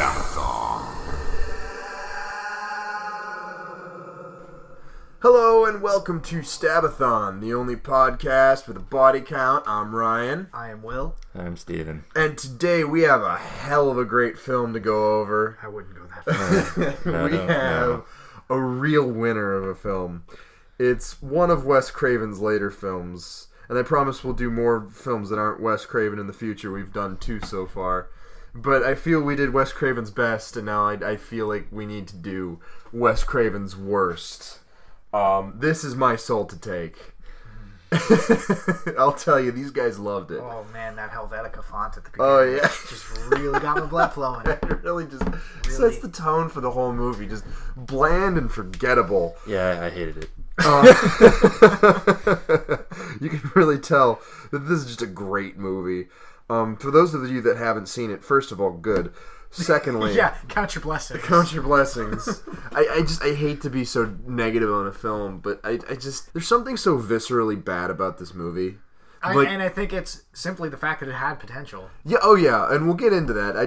Stabathon. Hello and welcome to Stabathon, the only podcast with a body count. I'm Ryan. I am Will. I'm Steven. And today we have a hell of a great film to go over. I wouldn't go that far. We have a real winner of a film. It's one of Wes Craven's later films. And I promise we'll do more films that aren't Wes Craven in the future. We've done 2 so far. But I feel we did Wes Craven's best, and now I feel like we need to do Wes Craven's worst. This is my soul to take. I'll tell you, these guys loved it. Oh man, that Helvetica font at the beginning. Oh yeah, just really got my blood flowing. It really just sets the tone for the whole movie. Just bland and forgettable. Yeah, I hated it. You can really tell that this is just a great movie. For those of you that haven't seen it, first of all, good. Secondly, yeah, count your blessings. Count your blessings. I hate to be so negative on a film, but I just there's something so viscerally bad about this movie. And I think it's simply the fact that it had potential. Yeah, oh yeah, and we'll get into that. I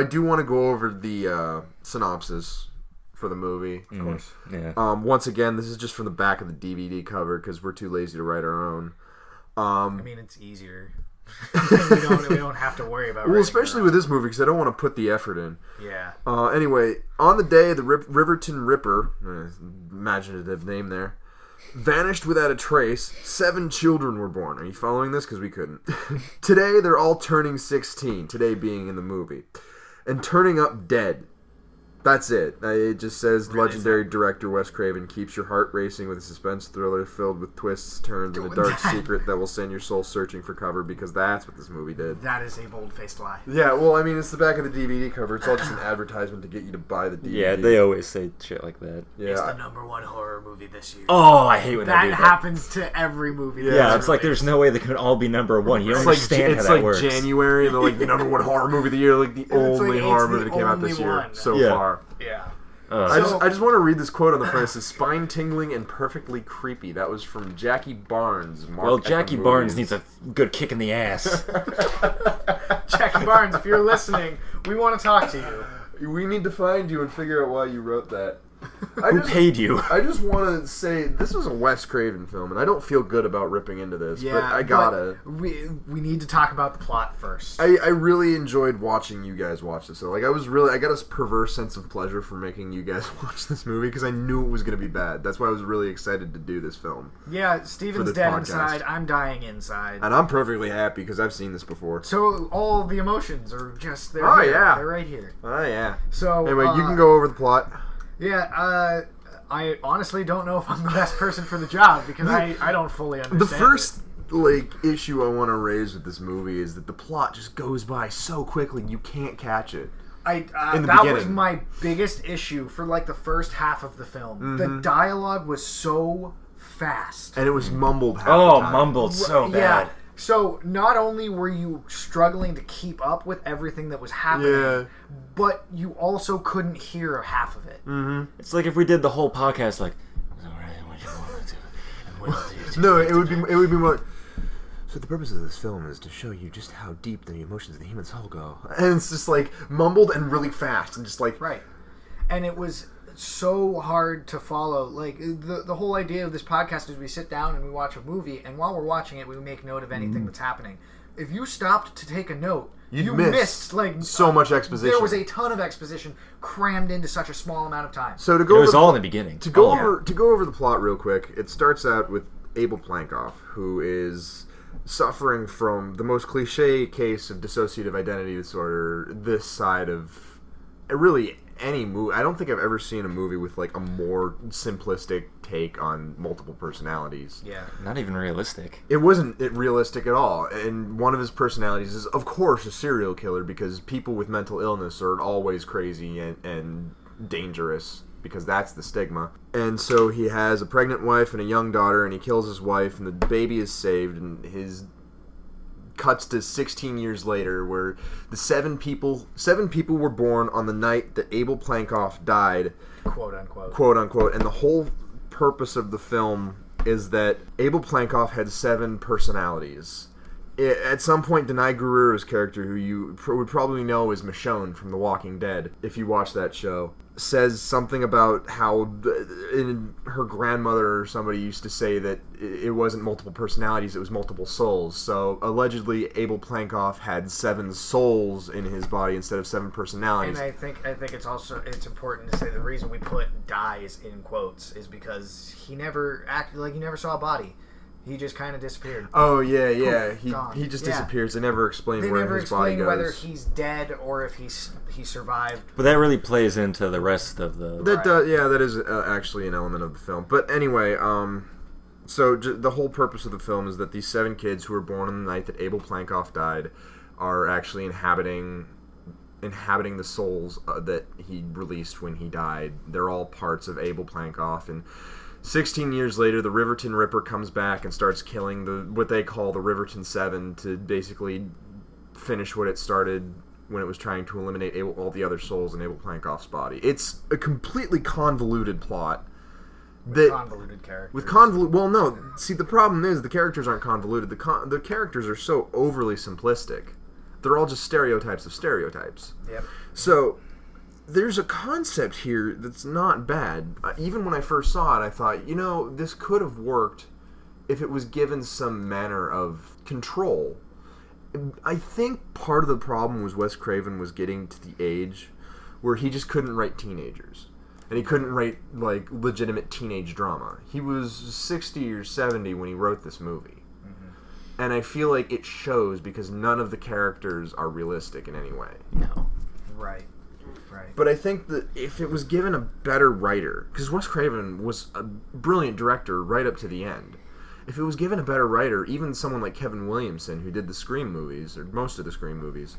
do want to go over the synopsis for the movie. Of course. Yeah. Once again, this is just from the back of the DVD cover because we're too lazy to write our own. I mean, it's easier. we don't have to worry about. Well, especially with this movie because I don't want to put the effort in. Yeah. Anyway, on the day the Riverton Ripper, imaginative name there, vanished without a trace, 7 children were born. Are you following this? Because we couldn't. Today they're all turning 16. Today being in the movie, and turning up dead. That's it. It just says really, legendary director Wes Craven keeps your heart racing with a suspense thriller filled with twists, turns, and a dark secret that will send your soul searching for cover because that's what this movie did. That is a bold-faced lie. Yeah, well, I mean, it's the back of the DVD cover. It's all just an advertisement to get you to buy the DVD. Yeah, they always say shit like that. Yeah. It's the #1 horror movie this year. Oh, I hate when that they do that. happens to every movie. Yeah, it's like there's no way they could all be #1. You don't understand how that works. It's like January, and they're like the #1 horror movie of the year, like the only horror movie that came out this year so far. Yeah. I just want to read this quote on the front. It says, spine-tingling and perfectly creepy. That was from Jackie Barnes. Jackie Barnes needs a good kick in the ass. Jackie Barnes, if you're listening, we want to talk to you. We need to find you and figure out why you wrote that. Who paid you? I just want to say, this was a Wes Craven film, and I don't feel good about ripping into this, but I gotta. We need to talk about the plot first. I really enjoyed watching you guys watch this. So, like, I got a perverse sense of pleasure for making you guys watch this movie, because I knew it was going to be bad. That's why I was really excited to do this film. Yeah, Steven's dead inside, I'm dying inside. And I'm perfectly happy, because I've seen this before. So, all the emotions are just, they're right here. Oh, yeah. So, anyway, you can go over the plot. Yeah, I honestly don't know if I'm the best person for the job because I don't fully understand. The first issue I want to raise with this movie is that the plot just goes by so quickly you can't catch it. That was my biggest issue for like the first half of the film. Mm-hmm. The dialogue was so fast, and it was mumbled. Half the time. Mumbled so bad. Yeah. So, not only were you struggling to keep up with everything that was happening, but you also couldn't hear half of it. Mm-hmm. It's like if we did the whole podcast like, no, it would be more. So the purpose of this film is to show you just how deep the emotions of the human soul go. And it's just like mumbled and really fast and just like... Right. And it was so hard to follow. Like, the whole idea of this podcast is we sit down and we watch a movie, and while we're watching it, we make note of anything that's happening. If you stopped to take a note, you missed like so much exposition. There was a ton of exposition crammed into such a small amount of time. So to go, it was all in the beginning. To go over the plot real quick, it starts out with Abel Plankoff, who is suffering from the most cliche case of dissociative identity disorder this side of really any movie. I don't think I've ever seen a movie with like a more simplistic take on multiple personalities. Yeah. Not even realistic. It wasn't realistic at all. And one of his personalities is, of course, a serial killer because people with mental illness are always crazy and dangerous because that's the stigma. And so he has a pregnant wife and a young daughter, and he kills his wife, and the baby is saved, and his cuts to 16 years later where the seven people were born on the night that Abel Plankoff died, quote unquote, and the whole purpose of the film is that Abel Plankoff had 7 personalities, At some point, Denai Guerrero's character, who you would probably know as Michonne from The Walking Dead, if you watch that show, says something about how her grandmother or somebody used to say that it wasn't multiple personalities, it was multiple souls. So allegedly, Abel Plankoff had 7 souls in his body instead of 7 personalities. And I think it's important to say the reason we put dies in quotes is because he never acted like he never saw a body. He just kind of disappeared. Oh yeah. Gone. He just disappears. They never explain They where never his body explain goes. whether he's dead or if he survived. But that really plays into the rest of the... That is actually an element of the film. But anyway, so the whole purpose of the film is that these 7 kids who were born on the night that Abel Plankoff died are actually inhabiting the souls that he released when he died. They're all parts of Abel Plankoff, and 16 years later, the Riverton Ripper comes back and starts killing what they call the Riverton 7 to basically finish what it started when it was trying to eliminate all the other souls in Abel Plankoff's body. It's a completely convoluted plot. Convoluted characters. Well, no. See, the problem is the characters aren't convoluted. The characters are so overly simplistic. They're all just stereotypes of stereotypes. Yep. So there's a concept here that's not bad. Even when I first saw it, I thought, this could have worked if it was given some manner of control. I think part of the problem was Wes Craven was getting to the age where he just couldn't write teenagers. And he couldn't write, legitimate teenage drama. He was 60 or 70 when he wrote this movie. Mm-hmm. And I feel like it shows because none of the characters are realistic in any way. No. Right. But I think that if it was given a better writer, because Wes Craven was a brilliant director right up to the end, if it was given a better writer, even someone like Kevin Williamson, who did the Scream movies, or most of the Scream movies,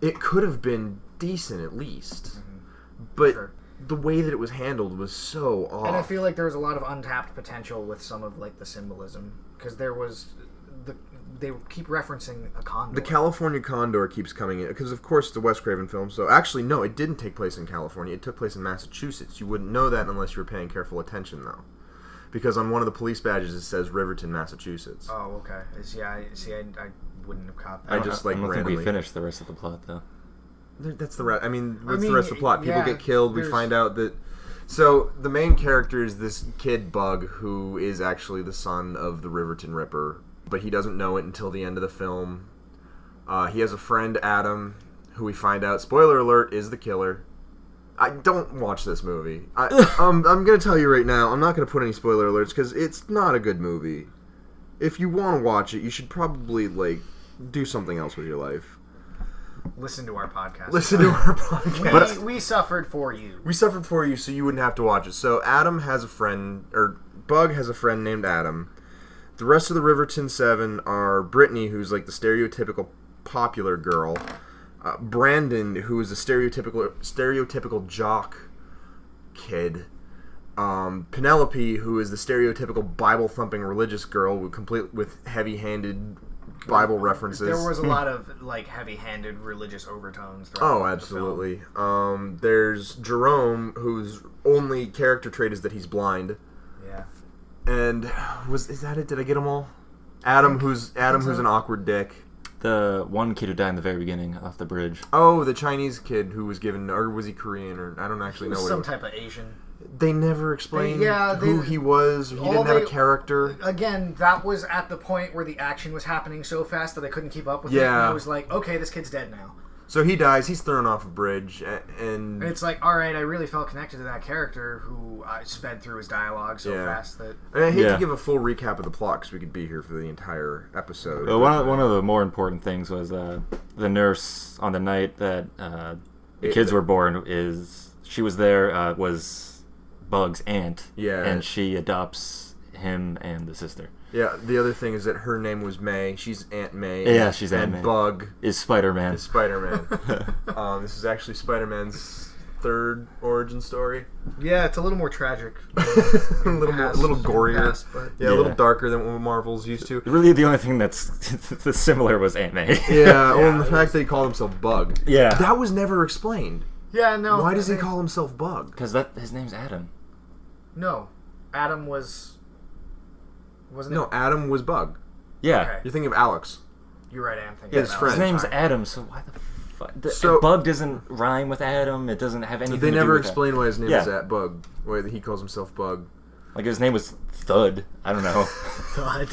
it could have been decent at least. Mm-hmm. But the way that it was handled was so off. And I feel like there was a lot of untapped potential with some of the symbolism, because there was they keep referencing a condor. The California condor keeps coming in, because of course the Wes Craven film. So actually, no, it didn't take place in California. It took place in Massachusetts. You wouldn't know that unless you were paying careful attention, though, because on one of the police badges it says Riverton, Massachusetts. Oh, okay. I wouldn't have caught that. I don't think we finished the rest of the plot though. That's the rest. What's the rest of the plot? People get killed. We find out that. So the main character is this kid Bug, who is actually the son of the Riverton Ripper, but he doesn't know it until the end of the film. He has a friend, Adam, who we find out, spoiler alert, is the killer. I don't watch this movie. I'm going to tell you right now, I'm not going to put any spoiler alerts because it's not a good movie. If you want to watch it, you should probably do something else with your life. Listen to our podcast. We suffered for you. We suffered for you so you wouldn't have to watch it. So Adam has a friend, or Bug has a friend named Adam. The rest of the Riverton 7 are Brittany, who's the stereotypical popular girl. Brandon, who is a stereotypical jock kid. Penelope, who is the stereotypical Bible-thumping religious girl with heavy-handed Bible references. There was a lot of heavy-handed religious overtones. Oh, absolutely. There's Jerome, whose only character trait is that he's blind. Yeah. And is that it? Did I get them all? Adam, who's an awkward dick. The one kid who died in the very beginning off the bridge. Oh, the Chinese kid who was given, or was he Korean, or I don't actually know what. Some type of Asian. They never explained who he was. He didn't have a character. Again, that was at the point where the action was happening so fast that I couldn't keep up with it. And I was like, okay, this kid's dead now. So he dies. He's thrown off a bridge, and it's like, all right, I really felt connected to that character who sped through his dialogue so fast that. I hate to give a full recap of the plot because we could be here for the entire episode. Well, one of the more important things was the nurse on the night that the kids were born. She was there was Bug's aunt, and she adopts him and the sister. Yeah, the other thing is that her name was May. She's Aunt May. Yeah, she's Aunt May. And Bug is Spider-Man. This is actually Spider-Man's third origin story. Yeah, it's a little more tragic. a little gorier. A little darker than what Marvel's used to. Really, the only thing that's similar was Aunt May. The fact that he called himself Bug. Yeah. That was never explained. Yeah, no. Why does he call himself Bug? Because his name's Adam. No. Adam was... Wasn't No, it? Adam was Bug. Yeah. Okay. You're thinking of Alex. You're right, I'm thinking Yeah, of his Alex. friend. His name's Sorry. Adam, so why the fuck? So- Bug doesn't rhyme with Adam. It doesn't have anything They to do never with explain why his name Yeah. is at Bug. Why he calls himself Bug. that. Like, his name was Thud. I don't know. Thud.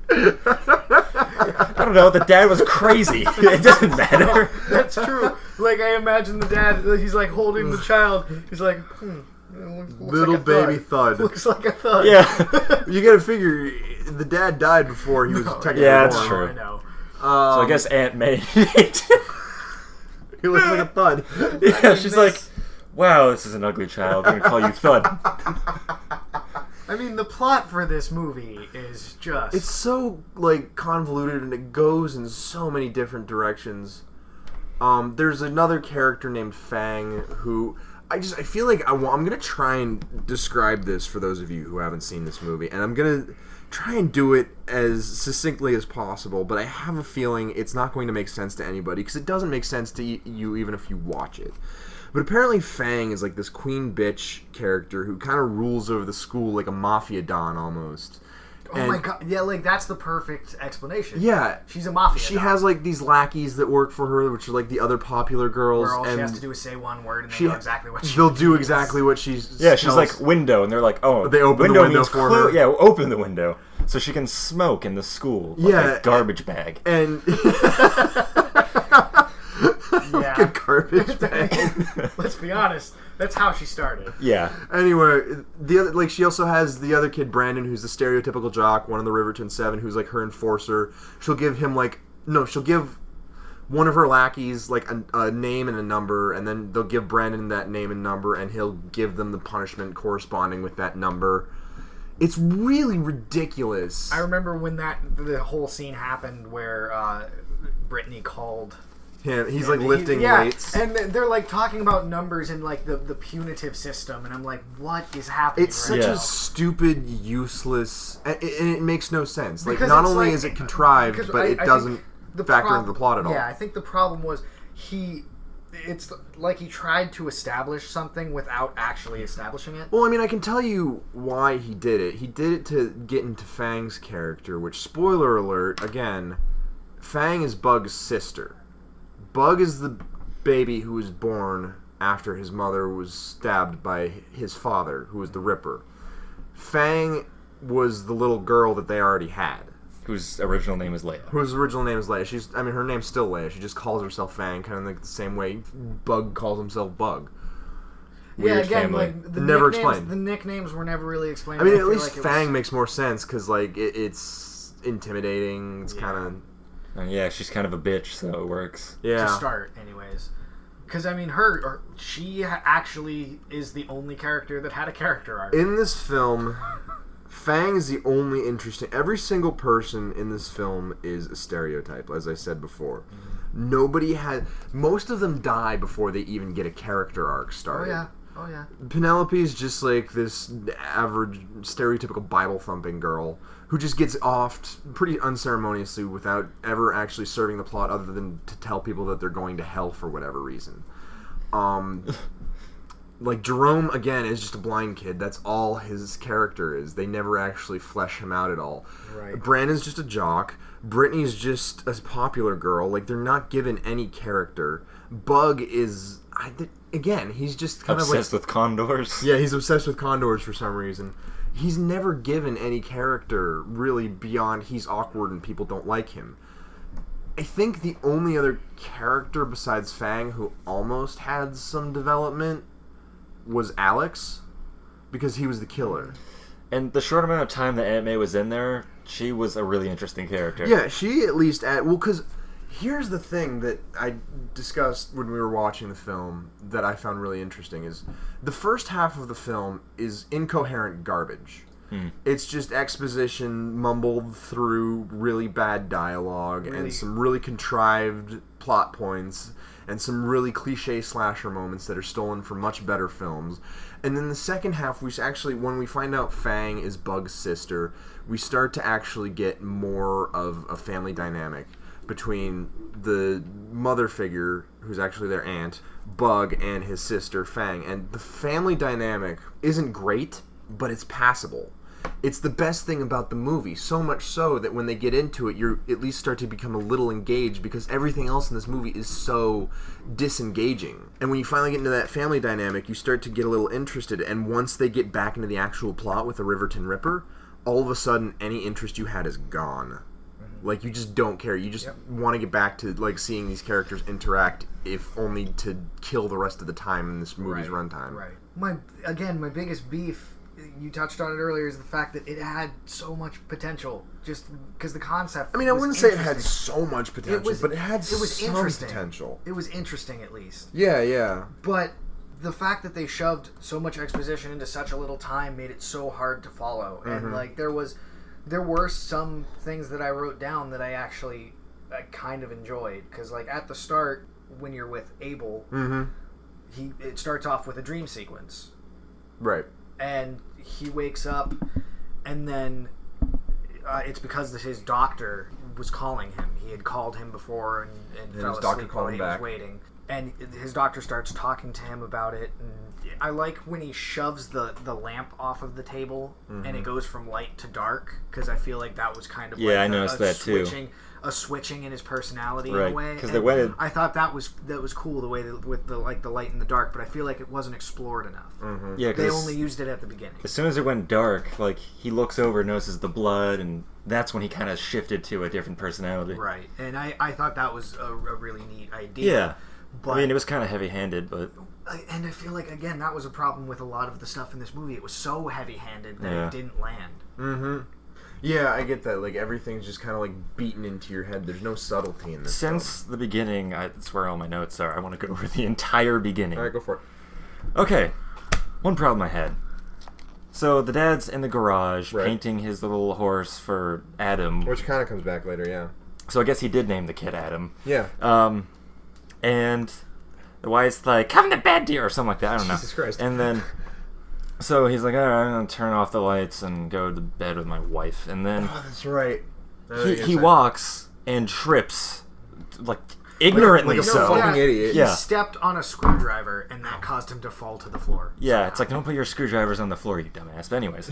I don't know. The dad was crazy. It doesn't matter. That's true. Like, I imagine the dad, he's like holding the child. He's like, looks Little like a baby thud. Thud. Looks like a thud. Yeah. You gotta figure, the dad died before he was technically Yeah, that's born. true. I know. So I guess Aunt May. He looks like a Thud. Yeah, she's like, wow, this is an ugly child. I'm gonna call you Thud. I mean, the plot for this movie is just... It's so, like, convoluted, and it goes in so many different directions. There's another character named Fang who... I feel like I'm going to try and describe this for those of you who haven't seen this movie, and I'm going to try and do it as succinctly as possible, but I have a feeling it's not going to make sense to anybody, because it doesn't make sense to you even if you watch it. But apparently Fang is like this queen bitch character who kind of rules over the school like a mafia don almost. Oh my god, yeah, like, that's the perfect explanation. Yeah. She's a mafia She dog, has like these lackeys that work for her, which are like the other popular girls. where all and she has to do is say one word and they know exactly what she they'll do means. exactly what she's. Yeah, she's like, window, and they're like, oh, They open the window means for her. Yeah, open the window so she can smoke in the school. Like Yeah, a garbage bag. and like a garbage bag. Let's be honest, that's how she started. Yeah. Anyway, the other, like, she also has the other kid, Brandon, who's the stereotypical jock, one of the Riverton Seven, who's like her enforcer. She'll give him she'll give one of her lackeys like a name and a number, and then they'll give Brandon that name and number, and he'll give them the punishment corresponding with that number. It's really ridiculous. I remember when the whole scene happened where Brittany called him. He's like lifting yeah, weights, and they're like talking about numbers and like the punitive system, and I'm like, what is happening? It's right such now? a stupid, useless, and it makes no sense. Like, Because not it's only like- is it contrived, because but I it think doesn't the factor into the plot at all. Yeah, I think the problem was it's like he tried to establish something without actually establishing it. Well, I mean, I can tell you why he did it. He did it to get into Fang's character, which, spoiler alert, again, Fang is Bug's sister. Bug is the baby who was born after his mother was stabbed by his father, who was the Ripper. Fang was the little girl that they already had. Whose original name is Leia. Whose original name is Leia. Her name's still Leia. She just calls herself Fang, kind of like the same way Bug calls himself Bug. Weird yeah, again, family. like the Never nicknames, explained. The nicknames were never really explained. I mean, at feel least like Fang makes more sense, because, like, it's intimidating. It's kind of... Yeah, she's kind of a bitch, so it works. Yeah. to start, anyways. Because I mean, she actually is the only character that had a character arc. In this film, Fang is the only interesting... Every single person in this film is a stereotype, as I said before. Mm-hmm. Nobody had... Most of them die before they even get a character arc started. Oh yeah. Penelope's just like this average, stereotypical Bible-thumping girl who just gets offed pretty unceremoniously without ever actually serving the plot other than to tell people that they're going to hell for whatever reason. Like, Jerome, again, is just a blind kid. That's all his character is. They never actually flesh him out at all. Right. Brandon's just a jock. Brittany's just a popular girl. Like, they're not given any character. Bug is... Again, he's just kind Obsessed of like... with condors. Yeah, he's obsessed with condors for some reason. He's never given any character really beyond he's awkward and people don't like him. I think the only other character besides Fang who almost had some development was Alex, because he was the killer. And the short amount of time that Aunt May was in there, she was a really interesting character. Yeah, she at least... because here's the thing that I discussed when we were watching the film that I found really interesting is the first half of the film is incoherent garbage. It's just exposition mumbled through really bad dialogue and some really contrived plot points and some really cliche slasher moments that are stolen from much better films. And then the second half, when we find out Fang is Bug's sister, we start to actually get more of a family dynamic between the mother figure, who's actually their aunt, Bug, and his sister, Fang. And the family dynamic isn't great, but it's passable. it's the best thing about the movie. So much so that when they get into it, you at least start to become a little engaged because everything else in this movie is so disengaging. And when you finally get into that family dynamic, you start to get a little interested. And once they get back into the actual plot with the Riverton Ripper, all of a sudden, any interest you had is gone. Like, you just don't care. You just want to get back to, like, seeing these characters interact, if only to kill the rest of the time in this movie's runtime. Right. My biggest beef, you touched on it earlier, is the fact that it had so much potential. Just because the concept I wouldn't say it had so much potential, but it had some interesting. potential. It was interesting, at least. Yeah. But the fact that they shoved so much exposition into such a little time made it so hard to follow. And, like, there were some things that I wrote down that I kind of enjoyed. Because, like, at the start, when you're with Abel, it starts off with a dream sequence. Right. And he wakes up, and then it's because his doctor was calling him. He had called him before and fell his doctor asleep called while him he back. was waiting. And his doctor starts talking to him about it. And I like when he shoves the lamp off of the table and it goes from light to dark, because I feel like that was kind of I noticed that too. A switching in his personality in Right, a way. because I thought that was cool, the way that, with the light and the dark, but I feel like it wasn't explored enough. Yeah, they only used it at the beginning. As soon as it went dark, like, he looks over, notices the blood, and that's when he kind of shifted to a different personality. Right, and I thought that was a really neat idea. Yeah. But, I mean, it was kind of heavy-handed, but... And I feel like, again, that was a problem with a lot of the stuff in this movie. It was so heavy-handed that it didn't land. Yeah, I get that. Like, everything's just kind of, like, beaten into your head. There's no subtlety in this Since the beginning, that's where all my notes are. I want to go over the entire beginning. All right, go for it. Okay, one problem I had. So the dad's in the garage painting his little horse for Adam. Which kind of comes back later, yeah. So I guess he did name the kid Adam. Yeah. And the wife's like, "Come to bed, dear," or something like that. I don't know. Jesus Christ. And then, so he's like, "All right, I'm going to turn off the lights and go to bed with my wife." And then Oh, that's right. he walks and trips, like, ignorantly like a so. fucking idiot. He Yeah. stepped on a screwdriver, and that caused him to fall to the floor. Yeah, it's like, don't put your screwdrivers on the floor, you dumbass. But anyways,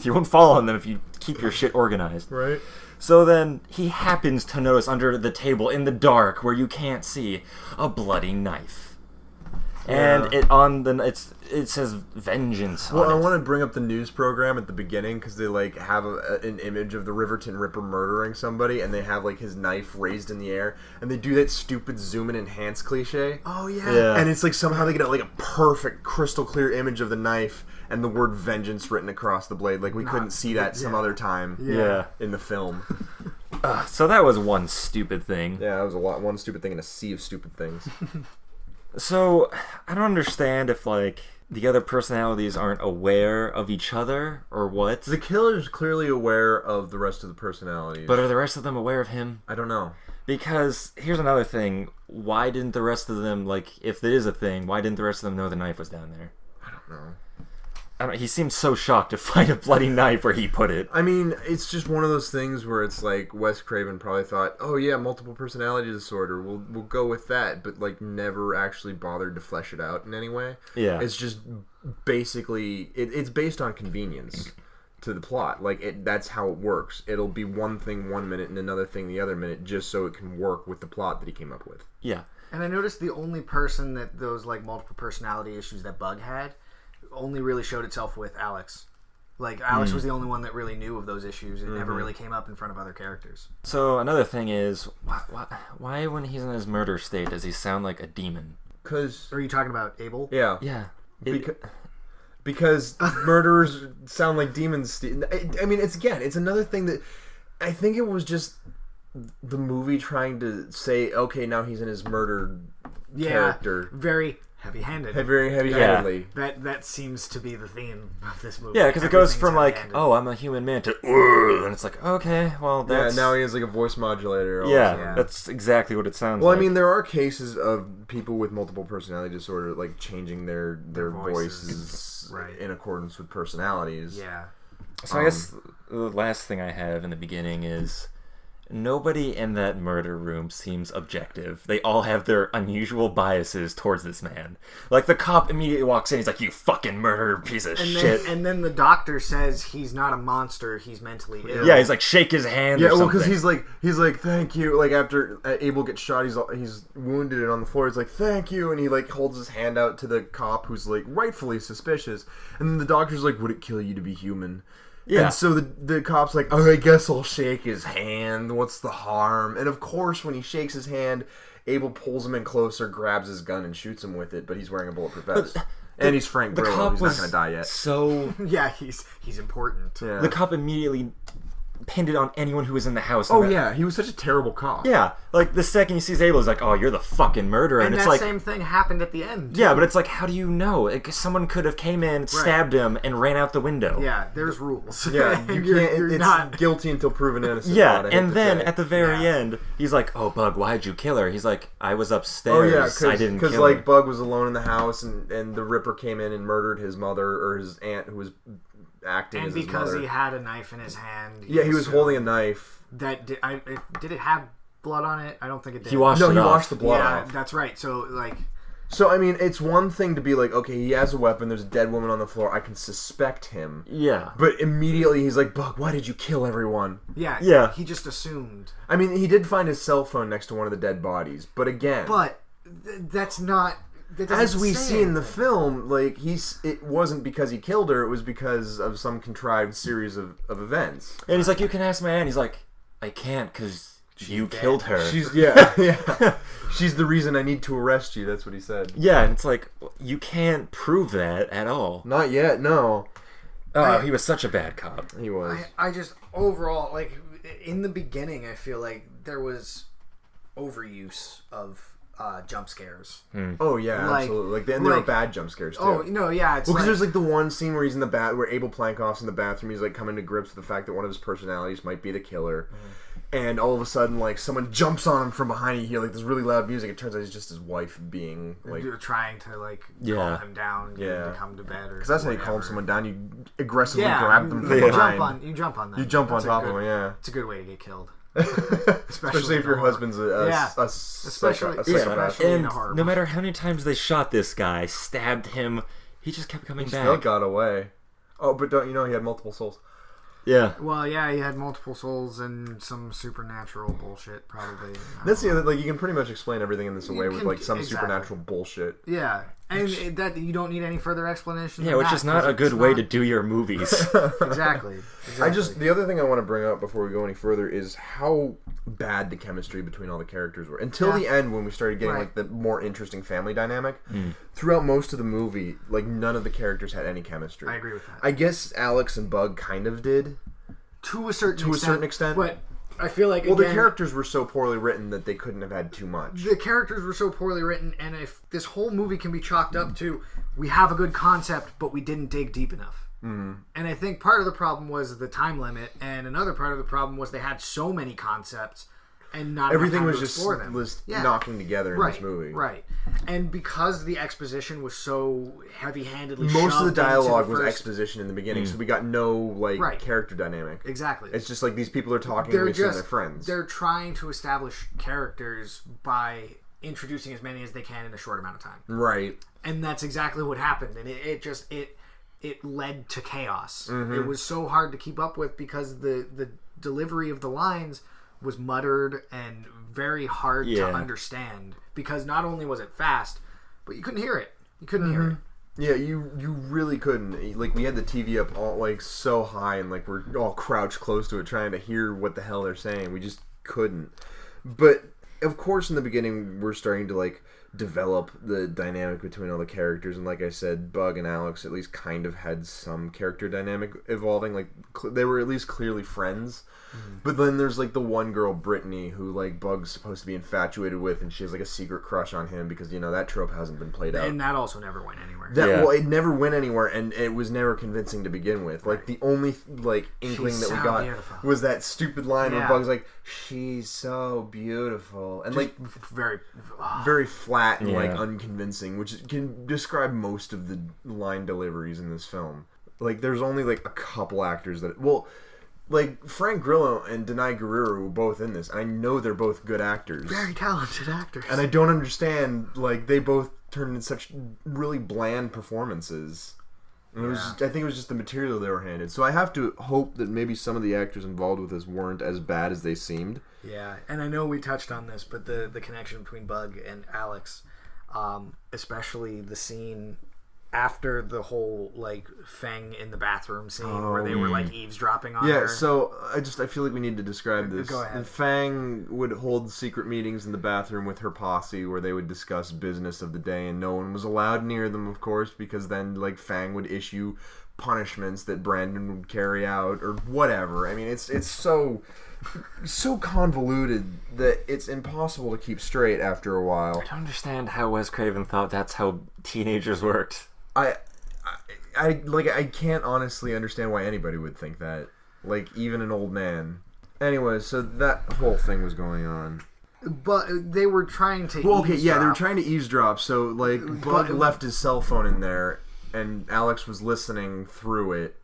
you won't fall on them if you keep your shit organized. Right. So then he happens to notice under the table in the dark, where you can't see, a bloody knife. And it says vengeance on Well, I it. want to bring up the news program at the beginning because they, like, have an image of the Riverton Ripper murdering somebody, and they have, like, his knife raised in the air, and they do that stupid zoom and enhance cliche. Oh, yeah. Yeah. And it's like somehow they get like a perfect, crystal clear image of the knife and the word vengeance written across the blade. Like, we couldn't see that some other time Yeah. in the film. So that was one stupid thing. Yeah, that was one stupid thing in a sea of stupid things. So I don't understand if, like, the other personalities aren't aware of each other or what. The killer's clearly aware of the rest of the personalities. But are the rest of them aware of him? I don't know. Because here's another thing. Why didn't the rest of them, like, if it is a thing, why didn't the rest of them know the knife was down there? I don't know. He seemed so shocked to find a bloody knife where he put it. I mean, it's just one of those things where it's like Wes Craven probably thought, oh yeah, multiple personality disorder, we'll go with that, but like never actually bothered to flesh it out in any way. Yeah. It's just basically, it's based on convenience to the plot. Like, that's how it works. It'll be one thing one minute and another thing the other minute just so it can work with the plot that he came up with. Yeah. And I noticed the only person that those, like, multiple personality issues that Bug had only really showed itself with Alex. Like, Alex was the only one that really knew of those issues. It never really came up in front of other characters. So another thing is, why when he's in his murder state does he sound like a demon? Because... Are you talking about Abel? Yeah. Yeah. Because murderers sound like demons. I mean, it's another thing that... I think it was just the movie trying to say, okay, now he's in his murder character. Very heavy-handed. Very heavy-handedly. That seems to be the theme of this movie. Yeah, because it goes Everything's from like, heavy-handed. oh, I'm a human man to, and it's like, okay, well, that's... Yeah, now he has like a voice modulator. Yeah, that's exactly what it sounds well, like. I mean, there are cases of people with multiple personality disorder like changing their voices in accordance with personalities. Yeah. So I guess the last thing I have in the beginning is nobody in that murder room seems objective. They all have their unusual biases towards this man. Like, the cop immediately walks in, he's like, you fucking murderer piece of shit. And then the doctor says he's not a monster, he's mentally ill. Yeah, he's like, shake his hand or something. Well, because he's like, thank you. Like, after Abel gets shot, he's wounded and on the floor. He's like, thank you. And he, like, holds his hand out to the cop who's, like, rightfully suspicious. And then the doctor's like, would it kill you to be human? Yeah. And so the cop's like, oh, I guess I'll shake his hand. What's the harm? And of course, when he shakes his hand, Abel pulls him in closer, grabs his gun, and shoots him with it. But he's wearing a bulletproof vest. And he's Frank Grillo. He's not going to die yet. So yeah, he's important. Yeah. The cop immediately pinned it on anyone who was in the house. Oh, yeah. He was such a terrible cop. Yeah. Like, the second he sees Abel, he's like, oh, you're the fucking murderer. And it's that like, same thing happened at the end. Yeah, but it's like, how do you know? Like, someone could have came in, stabbed him, and ran out the window. Yeah, there's rules. Yeah, you can't. It's not guilty until proven innocent. Yeah, and then at the very end, he's like, "Oh, Bug, why'd you kill her?" He's like, "I was upstairs. I didn't kill her." Because like Bug was alone in the house, and the Ripper came in and murdered his mother or his aunt, who was acting as his mother. And because he had a knife in his hand. He was holding a knife. Did it have blood on it? I don't think it did. He washed the blood off. Yeah, that's right. So like. So, I mean, it's one thing to be like, okay, he has a weapon, there's a dead woman on the floor, I can suspect him. Yeah. But immediately he's like, Bug, why did you kill everyone? Yeah. He just assumed. I mean, he did find his cell phone next to one of the dead bodies, but again... But that's not... As we see in the film, like, it wasn't because he killed her, it was because of some contrived series of events. And he's like, you can ask my aunt. He's like, I can't, because... You killed her. She's She's the reason I need to arrest you. That's what he said. Yeah, and it's like, you can't prove that at all. Not yet, no. He was such a bad cop. He was. I just, overall, like, in the beginning, I feel like there was overuse of jump scares. Oh, yeah, absolutely. Like, and there were bad jump scares, too. Oh, no, yeah. Because there's, like, the one scene where he's in the where Abel Plankoff's in the bathroom, he's, like, coming to grips with the fact that one of his personalities might be the killer. And all of a sudden, like, someone jumps on him from behind. You hear, like, this really loud music. It turns out it's just his wife being, like... trying to, like, calm him down, get him to come to bed or because that's how you calm someone down. You aggressively grab them from behind. You jump on them. You jump on top of them, yeah. It's a good way to get killed. Especially if your husband's a psychopath. And no matter how many times they shot this guy, stabbed him, he just kept coming back. Still got away. Oh, but don't you know he had multiple souls? Yeah. Well, yeah, he had multiple souls and some supernatural bullshit, probably. That's the other, like, you can pretty much explain everything in this away with, like, some supernatural bullshit. Yeah. And that you don't need any further explanation. Yeah, which is not a good way to do your movies. Exactly. The other thing I want to bring up before we go any further is how bad the chemistry between all the characters were. Until the end, when we started getting, like, the more interesting family dynamic, throughout most of the movie, like, none of the characters had any chemistry. I agree with that. I guess Alex and Bug kind of did. To a certain extent. But I feel like, the characters were so poorly written that they couldn't have had too much. The characters were so poorly written, and if this whole movie can be chalked up to, we have a good concept, but we didn't dig deep enough. And I think part of the problem was the time limit, and another part of the problem was they had so many concepts, and not everything enough time was to explore just them. was knocking together in this movie. Right. And because the exposition was so heavy-handedly most of the dialogue was exposition in the beginning, so we got no character dynamic. Exactly. It's just like these people are talking and they're their friends. They're trying to establish characters by introducing as many as they can in a short amount of time. Right. And that's exactly what happened, and it led to chaos. It was so hard to keep up with because the delivery of the lines was muttered and very hard to understand, because not only was it fast, but you couldn't hear it. You couldn't hear it. Yeah, you really couldn't. Like, we had the TV up all, like, so high, and, like, we're all crouched close to it trying to hear what the hell they're saying. We just couldn't. But of course, in the beginning, we're starting to, like, develop the dynamic between all the characters, and like I said, Bug and Alex at least kind of had some character dynamic evolving. Like, they were at least clearly friends. But then there's, like, the one girl, Brittany, who, like, Bug's supposed to be infatuated with, and she has, like, a secret crush on him because, you know, that trope hasn't been played out. And that also never went anywhere. Well, it never went anywhere, and it was never convincing to begin with. Like, the only, like, inkling that we got was that stupid line where Bug's like, she's so beautiful. And, just, like, very flat and, like, unconvincing, which can describe most of the line deliveries in this film. Like, there's only, like, a couple actors that... Well... like Frank Grillo and Denai Guerrero were both in this, and I know they're both good actors, very talented actors, and I don't understand like they both turned in such really bland performances. And it was I think it was just the material they were handed. So I have to hope that maybe some of the actors involved with this weren't as bad as they seemed. Yeah, and I know we touched on this, but the connection between Bug and Alex, especially the scene after the whole like Feng in the bathroom scene where they were like eavesdropping on her. Yeah, so I feel like we need to describe this. Go ahead. Fang would hold secret meetings in the bathroom with her posse where they would discuss business of the day, and no one was allowed near them, of course, because then like Fang would issue punishments that Brandon would carry out or whatever. I mean, it's so convoluted that it's impossible to keep straight after a while. I don't understand how Wes Craven thought that's how teenagers worked. I can't honestly understand why anybody would think that. Like, even an old man. Anyway, so that whole thing was going on. But they were trying to Well, okay, yeah, they were trying to eavesdrop, so, like, Bug left his cell phone in there, and Alex was listening through it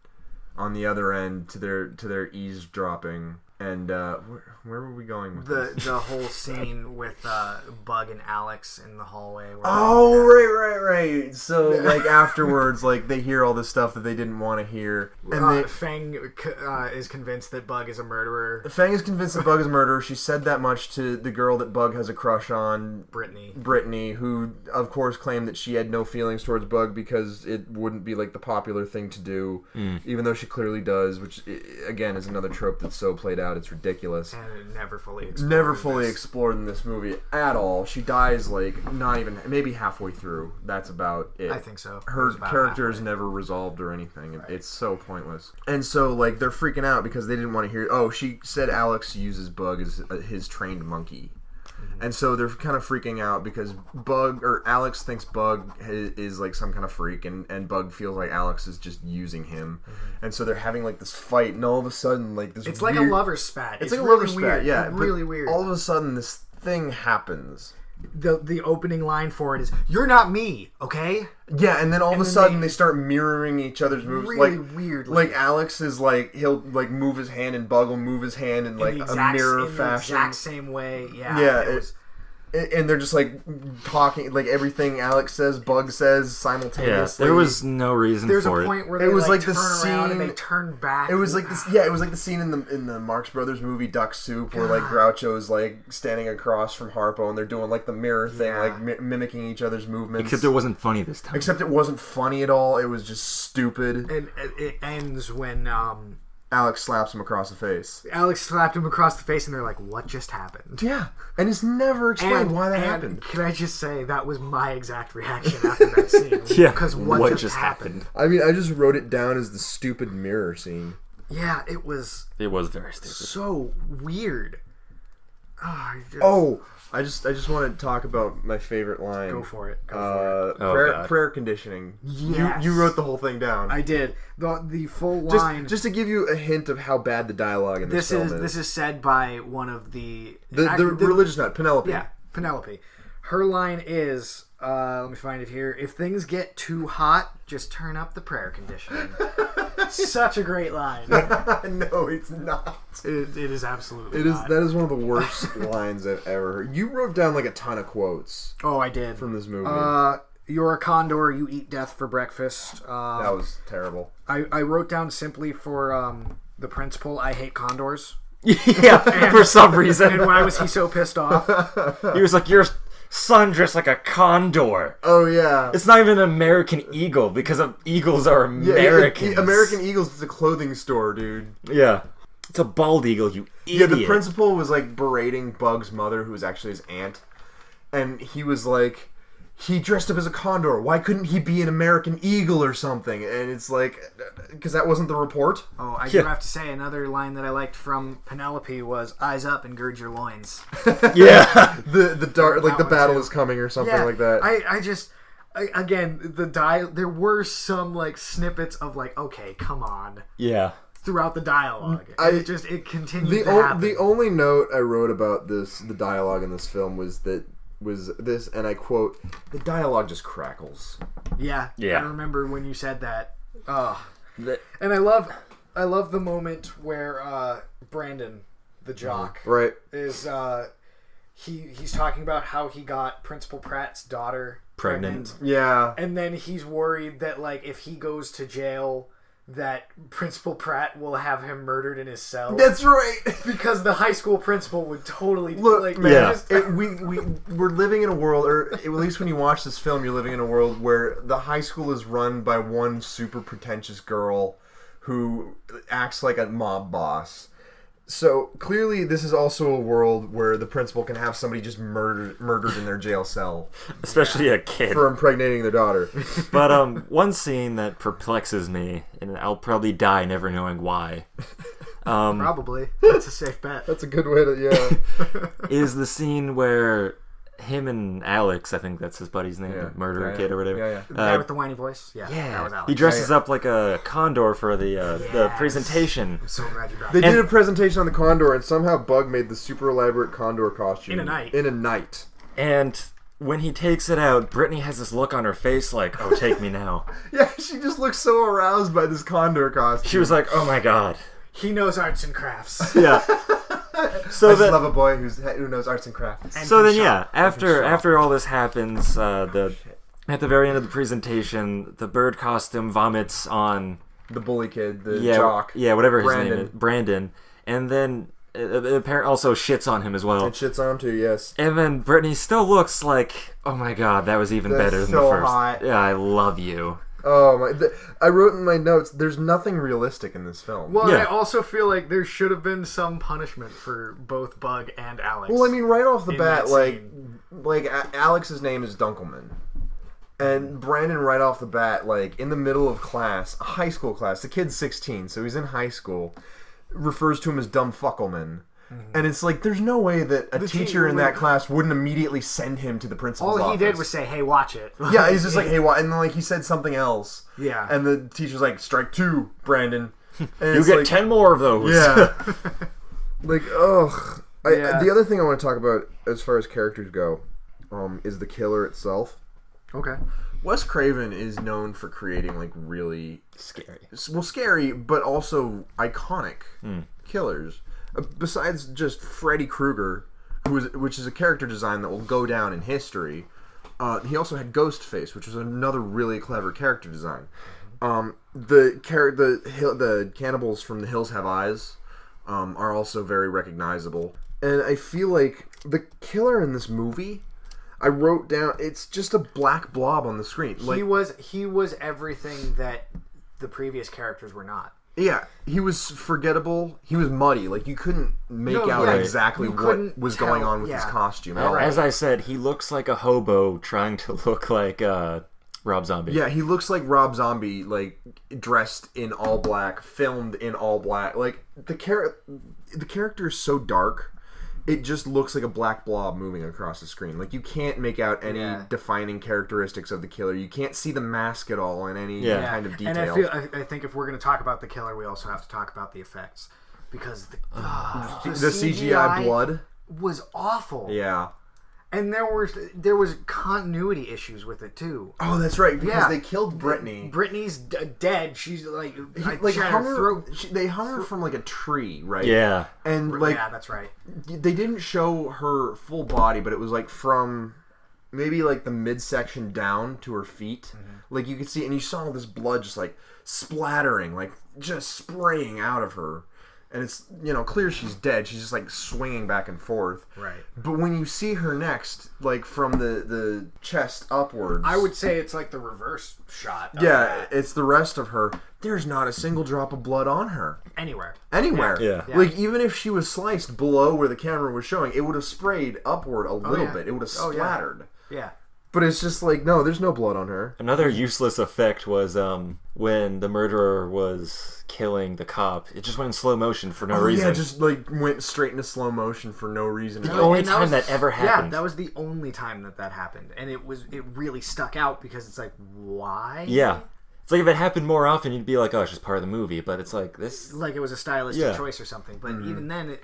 on the other end to their eavesdropping. And where were we going with this? The whole scene with Bug and Alex in the hallway. Oh, right. So like afterwards, like they hear all this stuff that they didn't want to hear, and Fang is convinced that Bug is a murderer. Fang is convinced that Bug is a murderer. She said that much to the girl that Bug has a crush on, Brittany, who of course claimed that she had no feelings towards Bug because it wouldn't be like the popular thing to do, even though she clearly does, which again is another trope that's so played out. It's ridiculous. And it never fully explored in this movie at all. She dies like not even maybe halfway through. That's about it. I think so. Her character is never resolved or anything. Right. It's so pointless. And so like they're freaking out because they didn't want to hear. Oh, she said Alex uses Bug as his trained monkey. And so they're kind of freaking out because Alex thinks Bug is like some kind of freak, and Bug feels like Alex is just using him. And so they're having like this fight, and all of a sudden, like this. It's like a lover's spat. It's like a lover's spat, yeah. It's really weird. All of a sudden, this thing happens. The opening line for it is, "You're not me, okay?" Yeah, and then all of a sudden they start mirroring each other's moves. Really weirdly. Like Alex is like he'll like move his hand, and Bug will move his hand in like a mirror fashion. The exact same way. Yeah. Yeah. And they're just like talking, like everything Alex says, Bug says simultaneously. Yeah, there was no reason for it. There's a point where they turn around and they turn back. It was like this. Yeah, it was like the scene in the Marx Brothers movie Duck Soup, where like Groucho's like standing across from Harpo, and they're doing like the mirror thing, like mimicking each other's movements. Except it wasn't funny this time. Except it wasn't funny at all. It was just stupid. And it ends when Alex slaps him across the face. Alex slapped him across the face, and they're like, "What just happened?" Yeah, and it's never explained why that happened. Can I just say that was my exact reaction after that scene? Yeah, because what just happened? I mean, I just wrote it down as the stupid mirror scene. Yeah, it was. It was very stupid. So weird. I just want to talk about my favorite line. Go for it. Prayer conditioning. Yes. You wrote the whole thing down. I did. The full line. Just to give you a hint of how bad the dialogue in this film is. This is said by one of the religious nut, Penelope. Yeah, Penelope. Her line is, let me find it here. If things get too hot, just turn up the prayer conditioning. Such a great line. No, it's not. It is absolutely not. That is one of the worst lines I've ever heard. You wrote down like a ton of quotes. Oh, I did. From this movie. You're a condor, you eat death for breakfast. That was terrible. I wrote down simply for the principal, I hate condors. Yeah, for some reason. And why was he so pissed off? He was like, your son dressed like a condor. Oh, yeah. It's not even an American eagle, because eagles are Americans. American Eagles is a clothing store, dude. Yeah. It's a bald eagle, you idiot. Yeah, the principal was like berating Bug's mother, who was actually his aunt. And he was like, he dressed up as a condor. Why couldn't he be an American eagle or something? And it's like, because that wasn't the report. Oh, I do have to say, another line that I liked from Penelope was, eyes up and gird your loins. Yeah. the battle is coming or something like that. Again, there were some like snippets of like, okay, come on. Yeah. Throughout the dialogue. It continued to happen. The only note I wrote about the dialogue in this film was this, and I quote, the dialogue just crackles. Yeah. I remember when you said that. And I love I love the moment where Brandon, the jock, right, is he's talking about how he got Principal Pratt's daughter pregnant. Yeah. And then he's worried that, like, if he goes to jail, that Principal Pratt will have him murdered in his cell. That's right. Because the high school principal would totally... Look, like, man, we're living in a world, or at least when you watch this film, you're living in a world where the high school is run by one super pretentious girl who acts like a mob boss. So clearly, this is also a world where the principal can have somebody just murdered in their jail cell, especially a kid, for impregnating their daughter. But one scene that perplexes me, and I'll probably die never knowing why. Probably, that's a safe bet. That's a good way to is the scene where him and Alex, I think that's his buddy's name, murderer kid or whatever. The guy with the whiny voice. Yeah, that was Alex. He dresses up like a condor for the presentation. I'm so glad you brought They did a presentation on the condor, and somehow Bug made the super elaborate condor costume in a night. And when he takes it out, Brittany has this look on her face like, "Oh, take me now." Yeah, she just looks so aroused by this condor costume. She was like, "Oh my god." He knows arts and crafts. Yeah. So I just love a boy who knows arts and crafts. And so then, after all this happens, at the very end of the presentation, the bird costume vomits on the bully kid, the jock. Yeah, whatever his name is, Brandon, and then the parent also shits on him as well. It shits on him too, yes. And then Brittany still looks like, oh my god, that was even better than the first. Hot. Yeah, I love you. Oh my! I wrote in my notes, there's nothing realistic in this film. Well, I also feel like there should have been some punishment for both Bug and Alex. Well, I mean, right off the bat, like Alex's name is Dunkelman, and Brandon, right off the bat, like in the middle of class, a high school class, the kid's 16, so he's in high school, refers to him as Dumb Fuckleman. And it's like, there's no way that a teacher in that class wouldn't immediately send him to the principal's office. All he did was say, "Hey, watch it." Yeah, he's just like, "Hey, watch," and then like he said something else. Yeah. And the teacher's like, "Strike two, Brandon." And you get 10 more of those. Yeah. Like, ugh. The other thing I want to talk about as far as characters go, is the killer itself. Okay. Wes Craven is known for creating like really scary, but also iconic killers. Besides just Freddy Krueger, which is a character design that will go down in history, he also had Ghostface, which was another really clever character design. The cannibals from The Hills Have Eyes are also very recognizable, and I feel like the killer in this movie, I wrote down, it's just a black blob on the screen. Like, he was everything that the previous characters were not. Yeah, he was forgettable. He was muddy. Like, you couldn't make out exactly what was going on with his costume at all. As I said, he looks like a hobo trying to look like Rob Zombie. Yeah, he looks like Rob Zombie, like, dressed in all black, filmed in all black. Like, the character is so dark, it just looks like a black blob moving across the screen. Like, you can't make out any defining characteristics of the killer. You can't see the mask at all in any kind of detail. And I think if we're going to talk about the killer, we also have to talk about the effects. Because the CGI blood was awful. Yeah. And there was continuity issues with it too. Oh, that's right, because they killed Brittany. Brittany's dead. She's like they hung her from like a tree, right? Yeah. And like, yeah, that's right. They didn't show her full body, but it was like from maybe like the midsection down to her feet. Like you could see, and you saw this blood just like splattering, like just spraying out of her. And it's, clear she's dead. She's just, like, swinging back and forth. Right. But when you see her next, like, from the chest upwards... I would say it's, like, the reverse shot. Yeah, it's the rest of her. There's not a single drop of blood on her. Anywhere. Yeah. Like, even if she was sliced below where the camera was showing, it would have sprayed upward a little bit. It would have splattered. Yeah. But it's just like, no, there's no blood on her. Another useless effect was when the murderer was killing the cop. It just went in slow motion for no reason. Yeah, just like went straight into slow motion for no reason. The only time that ever happened. Yeah, that was the only time that happened. And it really stuck out because it's like, why? Yeah. It's like if it happened more often, you'd be like, oh, it's just part of the movie. But it's like this... Like it was a stylistic choice or something. But even then,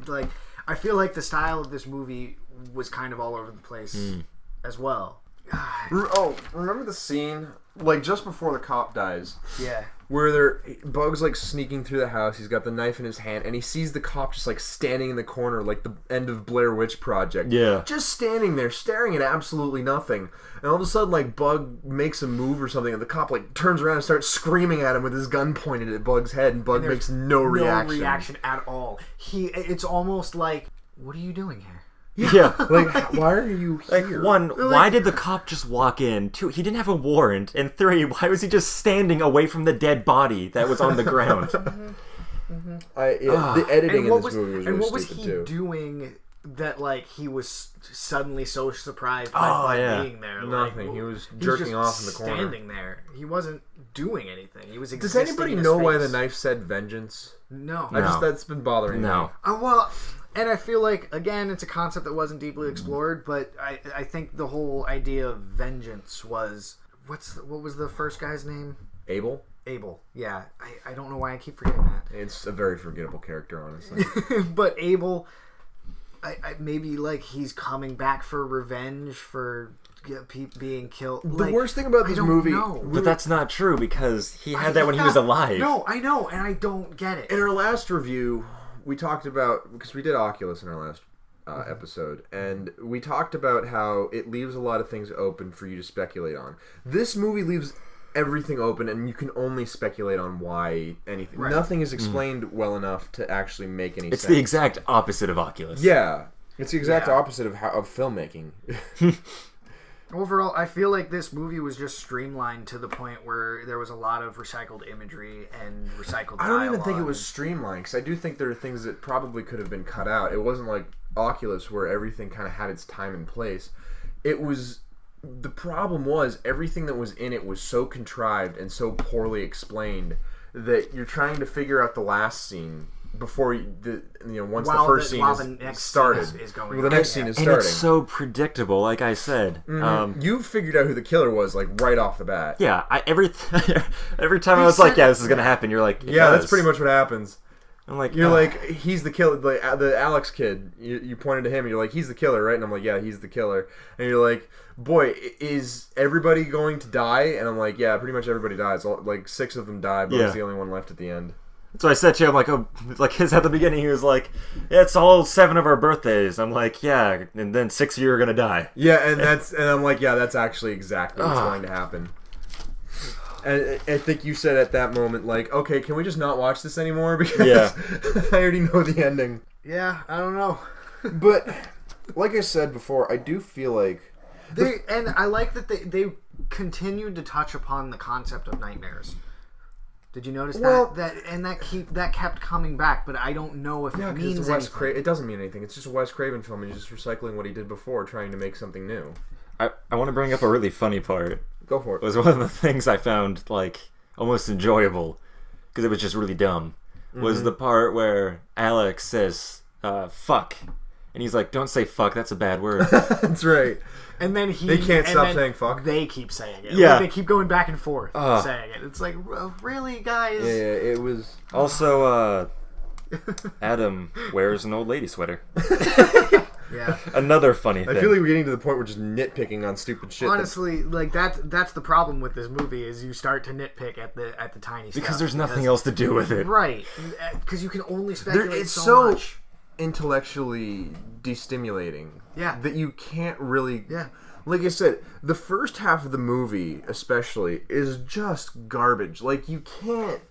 I feel like the style of this movie was kind of all over the place as well. Oh, remember the scene, like, just before the cop dies? Yeah. where Bug's like sneaking through the house. He's got the knife in his hand, and he sees the cop just like standing in the corner, like the end of Blair Witch Project. Yeah, just standing there, staring at absolutely nothing. And all of a sudden, like Bug makes a move or something, and the cop like turns around and starts screaming at him with his gun pointed at Bug's head, and Bug makes no reaction. No reaction at all. It's almost like, what are you doing here? Yeah. Like, why are you here? Like, one, why did the cop just walk in? Two, he didn't have a warrant. And three, why was he just standing away from the dead body that was on the ground? The editing in this movie was really stupid, too. And what was he doing that, like, he was suddenly so surprised by being there? Nothing. Like, he was jerking off in the corner. Standing there. He wasn't doing anything. He was Does existing anybody in his know face. why the knife said vengeance? No. That's been bothering me. Well, and I feel like, again, it's a concept that wasn't deeply explored, but I think the whole idea of vengeance was... What was the first guy's name? Abel? Abel, yeah. I don't know why I keep forgetting that. It's a very forgettable character, honestly. But Abel, maybe, like, he's coming back for revenge for being killed. The worst thing about this movie... But that's not true, because he had that when he was alive. No, I know, and I don't get it. In our last review... We talked about, because we did Oculus in our last episode, and we talked about how it leaves a lot of things open for you to speculate on. This movie leaves everything open, and you can only speculate on why anything. Right. Nothing is explained well enough to actually make any sense. It's the exact opposite of Oculus. Yeah. It's the exact opposite of filmmaking. Overall, I feel like this movie was just streamlined to the point where there was a lot of recycled imagery and recycled dialogue. I don't even think it was streamlined, because I do think there are things that probably could have been cut out. It wasn't like Oculus where everything kind of had its time and place. It was... The problem was everything that was in it was so contrived and so poorly explained that you're trying to figure out the last scene before once the first scene is started. The next scene is starting. And it's so predictable, like I said. You figured out who the killer was, like, right off the bat. Yeah, every time I was like, yeah, this is going to happen, you're like, yeah, that's pretty much what happens. I'm like, you're like, he's the killer. Like, the Alex kid, you pointed to him, and you're like, he's the killer, right? And I'm like, yeah, he's the killer. And you're like, boy, is everybody going to die? And I'm like, yeah, pretty much everybody dies. Like, 6 of them die, but he's the only one left at the end. So I said to him, like, his at the beginning, he was like, yeah, it's all 7 of our birthdays. I'm like, yeah, and then 6 of you are going to die. Yeah, and I'm like, yeah, that's actually exactly what's going to happen. And I think you said at that moment, like, okay, can we just not watch this anymore? Because I already know the ending. Yeah, I don't know. But, like I said before, I do feel like... And I like that they continued to touch upon the concept of nightmares. Did you notice that kept coming back, but I don't know if it means anything. It doesn't mean anything. It's just a Wes Craven film, and he's just recycling what he did before, trying to make something new. I want to bring up a really funny part. Go for it. It was one of the things I found, like, almost enjoyable, because it was just really dumb, was the part where Alex says, fuck. And he's like, don't say fuck, that's a bad word. That's right. And then they can't stop saying fuck. They keep saying it. Yeah. Like, they keep going back and forth saying it. It's like, really, guys? Yeah, it was... Also, Adam wears an old lady sweater. Yeah. Another funny thing. I feel like we're getting to the point where we're just nitpicking on stupid shit. Honestly, like that's the problem with this movie is you start to nitpick at the tiny stuff. Because there's nothing else to do with it. Right. Because you can only speculate it's so much. Intellectually destimulating. Yeah. That you can't really... Yeah. Like I said, the first half of the movie, especially, is just garbage. Like, you can't...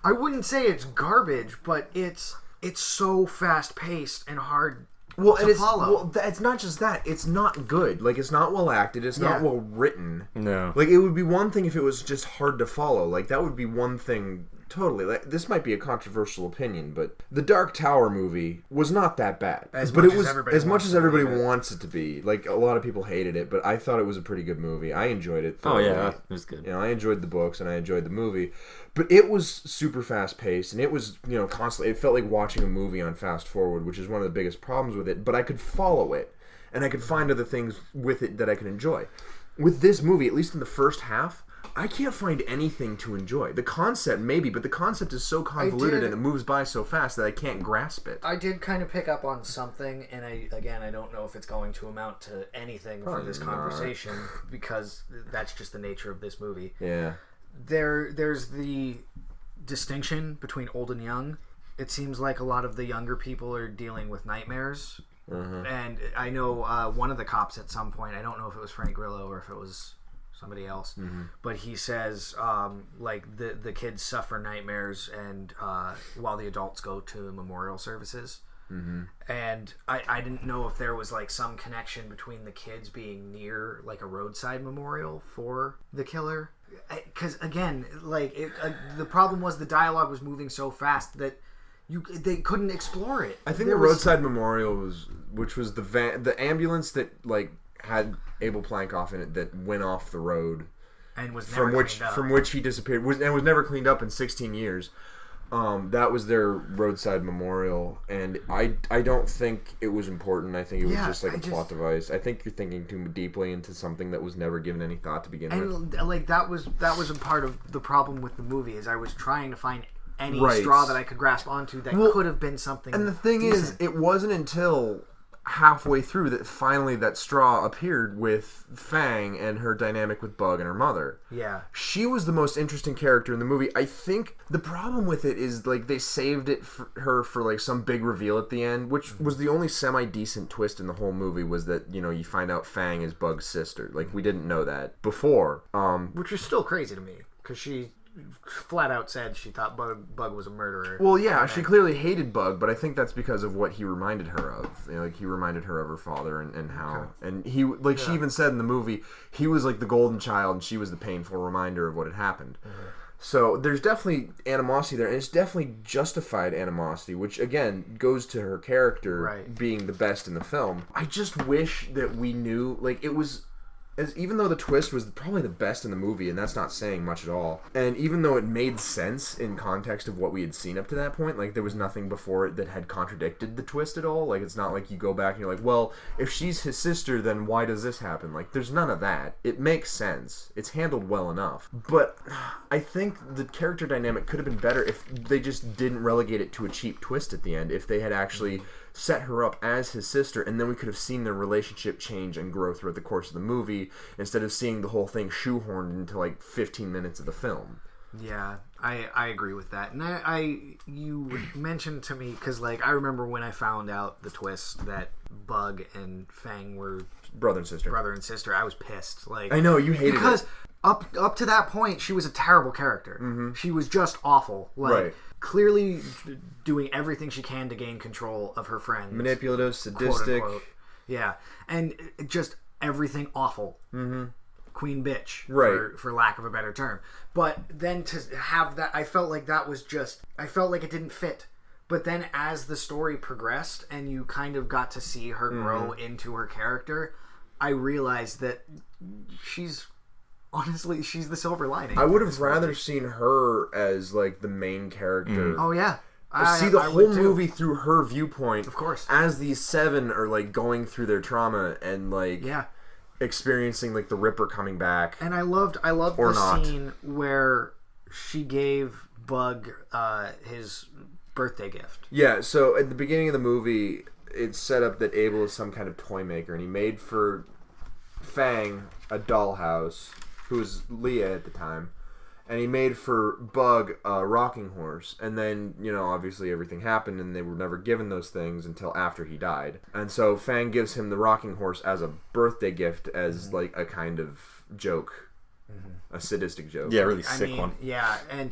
I wouldn't say it's garbage, but it's so fast-paced and hard to follow. Well, it's not just that. It's not good. Like, it's not well acted. It's not well written. No. Like, it would be one thing if it was just hard to follow. Like, that would be one thing... Totally. Like, this might be a controversial opinion, but the Dark Tower movie was not that bad. As much as everybody wants it to be. Like, a lot of people hated it, but I thought it was a pretty good movie. I enjoyed it thoroughly. Oh, yeah. It was good. I enjoyed the books, and I enjoyed the movie. But it was super fast-paced, and it was, constantly... It felt like watching a movie on fast forward, which is one of the biggest problems with it. But I could follow it, and I could find other things with it that I could enjoy. With this movie, at least in the first half... I can't find anything to enjoy. The concept, maybe, but the concept is so convoluted and it moves by so fast that I can't grasp it. I did kind of pick up on something, and I don't know if it's going to amount to anything for this conversation, because that's just the nature of this movie. Yeah. there's the distinction between old and young. It seems like a lot of the younger people are dealing with nightmares. Mm-hmm. And I know one of the cops at some point, I don't know if it was Frank Grillo or if it was somebody else, but he says like the kids suffer nightmares and while the adults go to memorial services. Mm-hmm. And I didn't know if there was like some connection between the kids being near like a roadside memorial for the killer. Because again, like the problem was the dialogue was moving so fast that they couldn't explore it. I think the roadside memorial was, which was the ambulance that like had Abel Plankoff in it that went off the road and was never from which he disappeared and was never cleaned up in 16 years. That was their roadside memorial, and I don't think it was important. I think it was just like a plot device. I think you're thinking too deeply into something that was never given any thought to begin with. And like that was a part of the problem with the movie, is I was trying to find any straw that I could grasp onto that could have been something. And the thing decent. is, it wasn't until halfway through that finally that straw appeared with Fang and her dynamic with Bug and her mother. Yeah. She was the most interesting character in the movie. I think the problem with it is like they saved it for her for like some big reveal at the end, which was the only semi-decent twist in the whole movie, was that, you know, you find out Fang is Bug's sister. Like, we didn't know that before. Which is still crazy to me, because she flat out said she thought Bug was a murderer. Well, yeah, she clearly hated Bug, but I think that's because of what he reminded her of. You know, like, he reminded her of her father and how... Okay. And he, like, she even said in the movie, he was like the golden child and she was the painful reminder of what had happened. Mm-hmm. So there's definitely animosity there, and it's definitely justified animosity, which, again, goes to her character being the best in the film. I just wish that we knew, like, it was... even though the twist was probably the best in the movie, and that's not saying much at all, and even though it made sense in context of what we had seen up to that point, like there was nothing before it that had contradicted the twist at all. Like, it's not like you go back and you're like, well, if she's his sister, then why does this happen? Like, there's none of that. It makes sense. It's handled well enough. But I think the character dynamic could have been better if they just didn't relegate it to a cheap twist at the end. If they had actually set her up as his sister, and then we could have seen their relationship change and grow throughout the course of the movie, instead of seeing the whole thing shoehorned into like 15 minutes of the film. Yeah, I agree with that. And you mentioned to me, because like I remember when I found out the twist that Bug and Fang were brother and sister, I was pissed. Like, I know you hated because it. Up to that point, she was a terrible character. Mm-hmm. She was just awful. Like, clearly doing everything she can to gain control of her friends. Manipulative, sadistic. Quote, unquote. Yeah. And just everything awful. Mm-hmm. Queen bitch. For lack of a better term. But then to have that, I felt like it didn't fit. But then as the story progressed and you kind of got to see her grow into her character, I realized that honestly, she's the silver lining. I would have rather seen her as like the main character. Oh yeah, see the whole movie through her viewpoint, of course. As these seven are like going through their trauma and like experiencing like the Ripper coming back. And I loved the scene where she gave Bug his birthday gift. Yeah. So at the beginning of the movie, it's set up that Abel is some kind of toy maker, and he made for Fang a dollhouse, who was Leah at the time, and he made for Bug a rocking horse. And then, you know, obviously everything happened and they were never given those things until after he died. And so Fang gives him the rocking horse as a birthday gift, as like a kind of joke, a sadistic joke. Yeah, really sick one. Yeah, and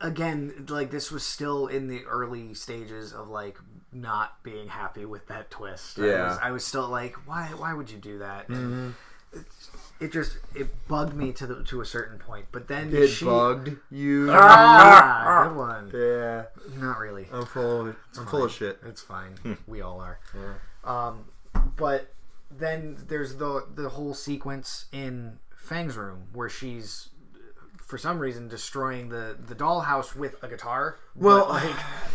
again, like, this was still in the early stages of like not being happy with that twist. Yeah, I was still like, why would you do that? Mm-hmm. It bugged me to a certain point, but then it bugged you. Good one. Yeah, not really. I'm full of shit. It's fine. We all are. Yeah. But then there's the whole sequence in Fang's room where she's, for some reason, destroying the dollhouse with a guitar. Well,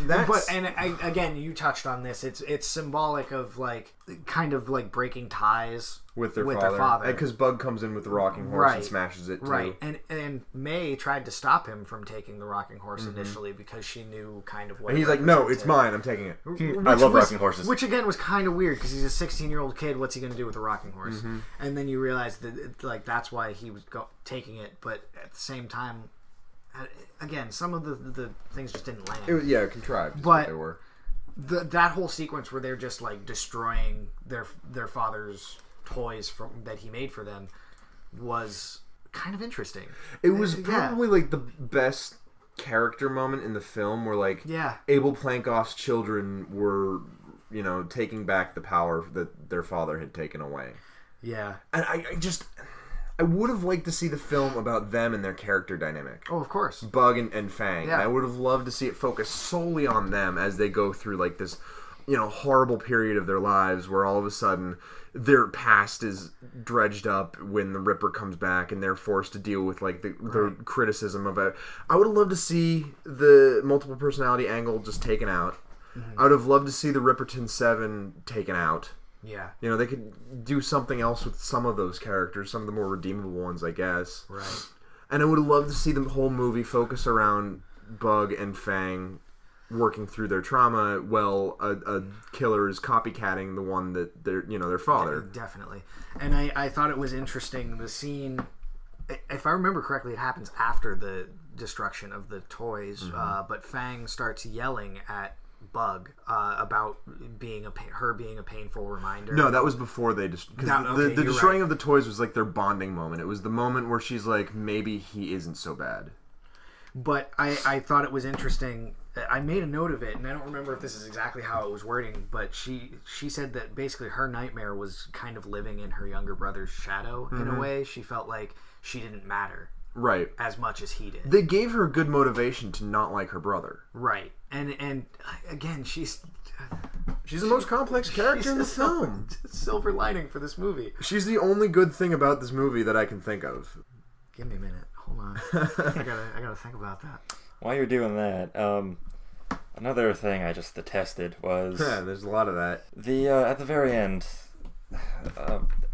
Again, you touched on this. It's symbolic of like kind of like breaking ties with their father. Because Bug comes in with the rocking horse and smashes it too. Right, and May tried to stop him from taking the rocking horse initially because she knew kind of what. And he's like, "No, it's mine. I'm taking it." I love rocking horses. Which again was kind of weird because he's a 16-year-old kid. What's he going to do with a rocking horse? And then you realize that like that's why he was taking it. But at the same time, again, some of the things just didn't land. It was, contrived. But they were. That whole sequence where they're just like destroying their father's toys that he made for them was kind of interesting. It was probably like the best character moment in the film where like Abel Plankoff's children were, taking back the power that their father had taken away. Yeah. And I would have liked to see the film about them and their character dynamic. Oh, of course. Bug and Fang. Yeah. I would have loved to see it focus solely on them as they go through like this, horrible period of their lives where all of a sudden their past is dredged up when the Ripper comes back and they're forced to deal with like the criticism of it. I would have loved to see the multiple personality angle just taken out. I would have loved to see the Ripperton 7 taken out. Yeah. They could do something else with some of those characters, some of the more redeemable ones, I guess. Right. And I would have loved to see the whole movie focus around Bug and Fang working through their trauma while a killer is copycatting the one that their father. Yeah, definitely. And I thought it was interesting, the scene, if I remember correctly, it happens after the destruction of the toys, but Fang starts yelling at Bug about her being a painful reminder. No, that was before they the destroying of the toys was like their bonding moment. It was the moment where she's like, maybe he isn't so bad. But I thought it was interesting. I made a note of it, and I don't remember if this is exactly how it was wording, but she said that basically her nightmare was kind of living in her younger brother's shadow in a way. She felt like she didn't matter. Right. As much as he did. They gave her good motivation to not like her brother. Right. And again, she's the most complex character in the film. Silver lining for this movie. She's the only good thing about this movie that I can think of. Give me a minute. Hold on. I gotta think about that. While you're doing that, another thing I just detested was there's a lot of that. At the very end,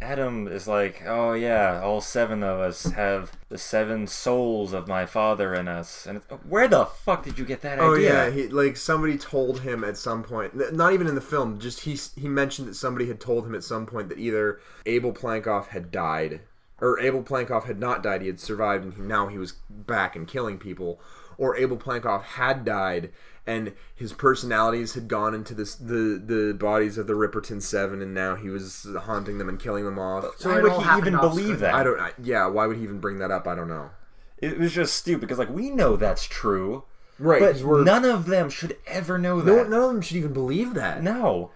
Adam is like, "Oh yeah, all 7 of us have the 7 souls of my father in us." And where the fuck did you get that idea? Oh yeah, somebody told him at some point, not even in the film, just he mentioned that somebody had told him at some point that either Abel Plankoff had died, or Abel Plankoff had not died, he had survived, and now he was back and killing people, or Abel Plankoff had died and his personalities had gone into the bodies of the Ripperton 7, and now he was haunting them and killing them off. So why would he even believe that? Why would he even bring that up? I don't know. It was just stupid, because we know that's true. Right. But none of them should ever know that. None of them should even believe that. No.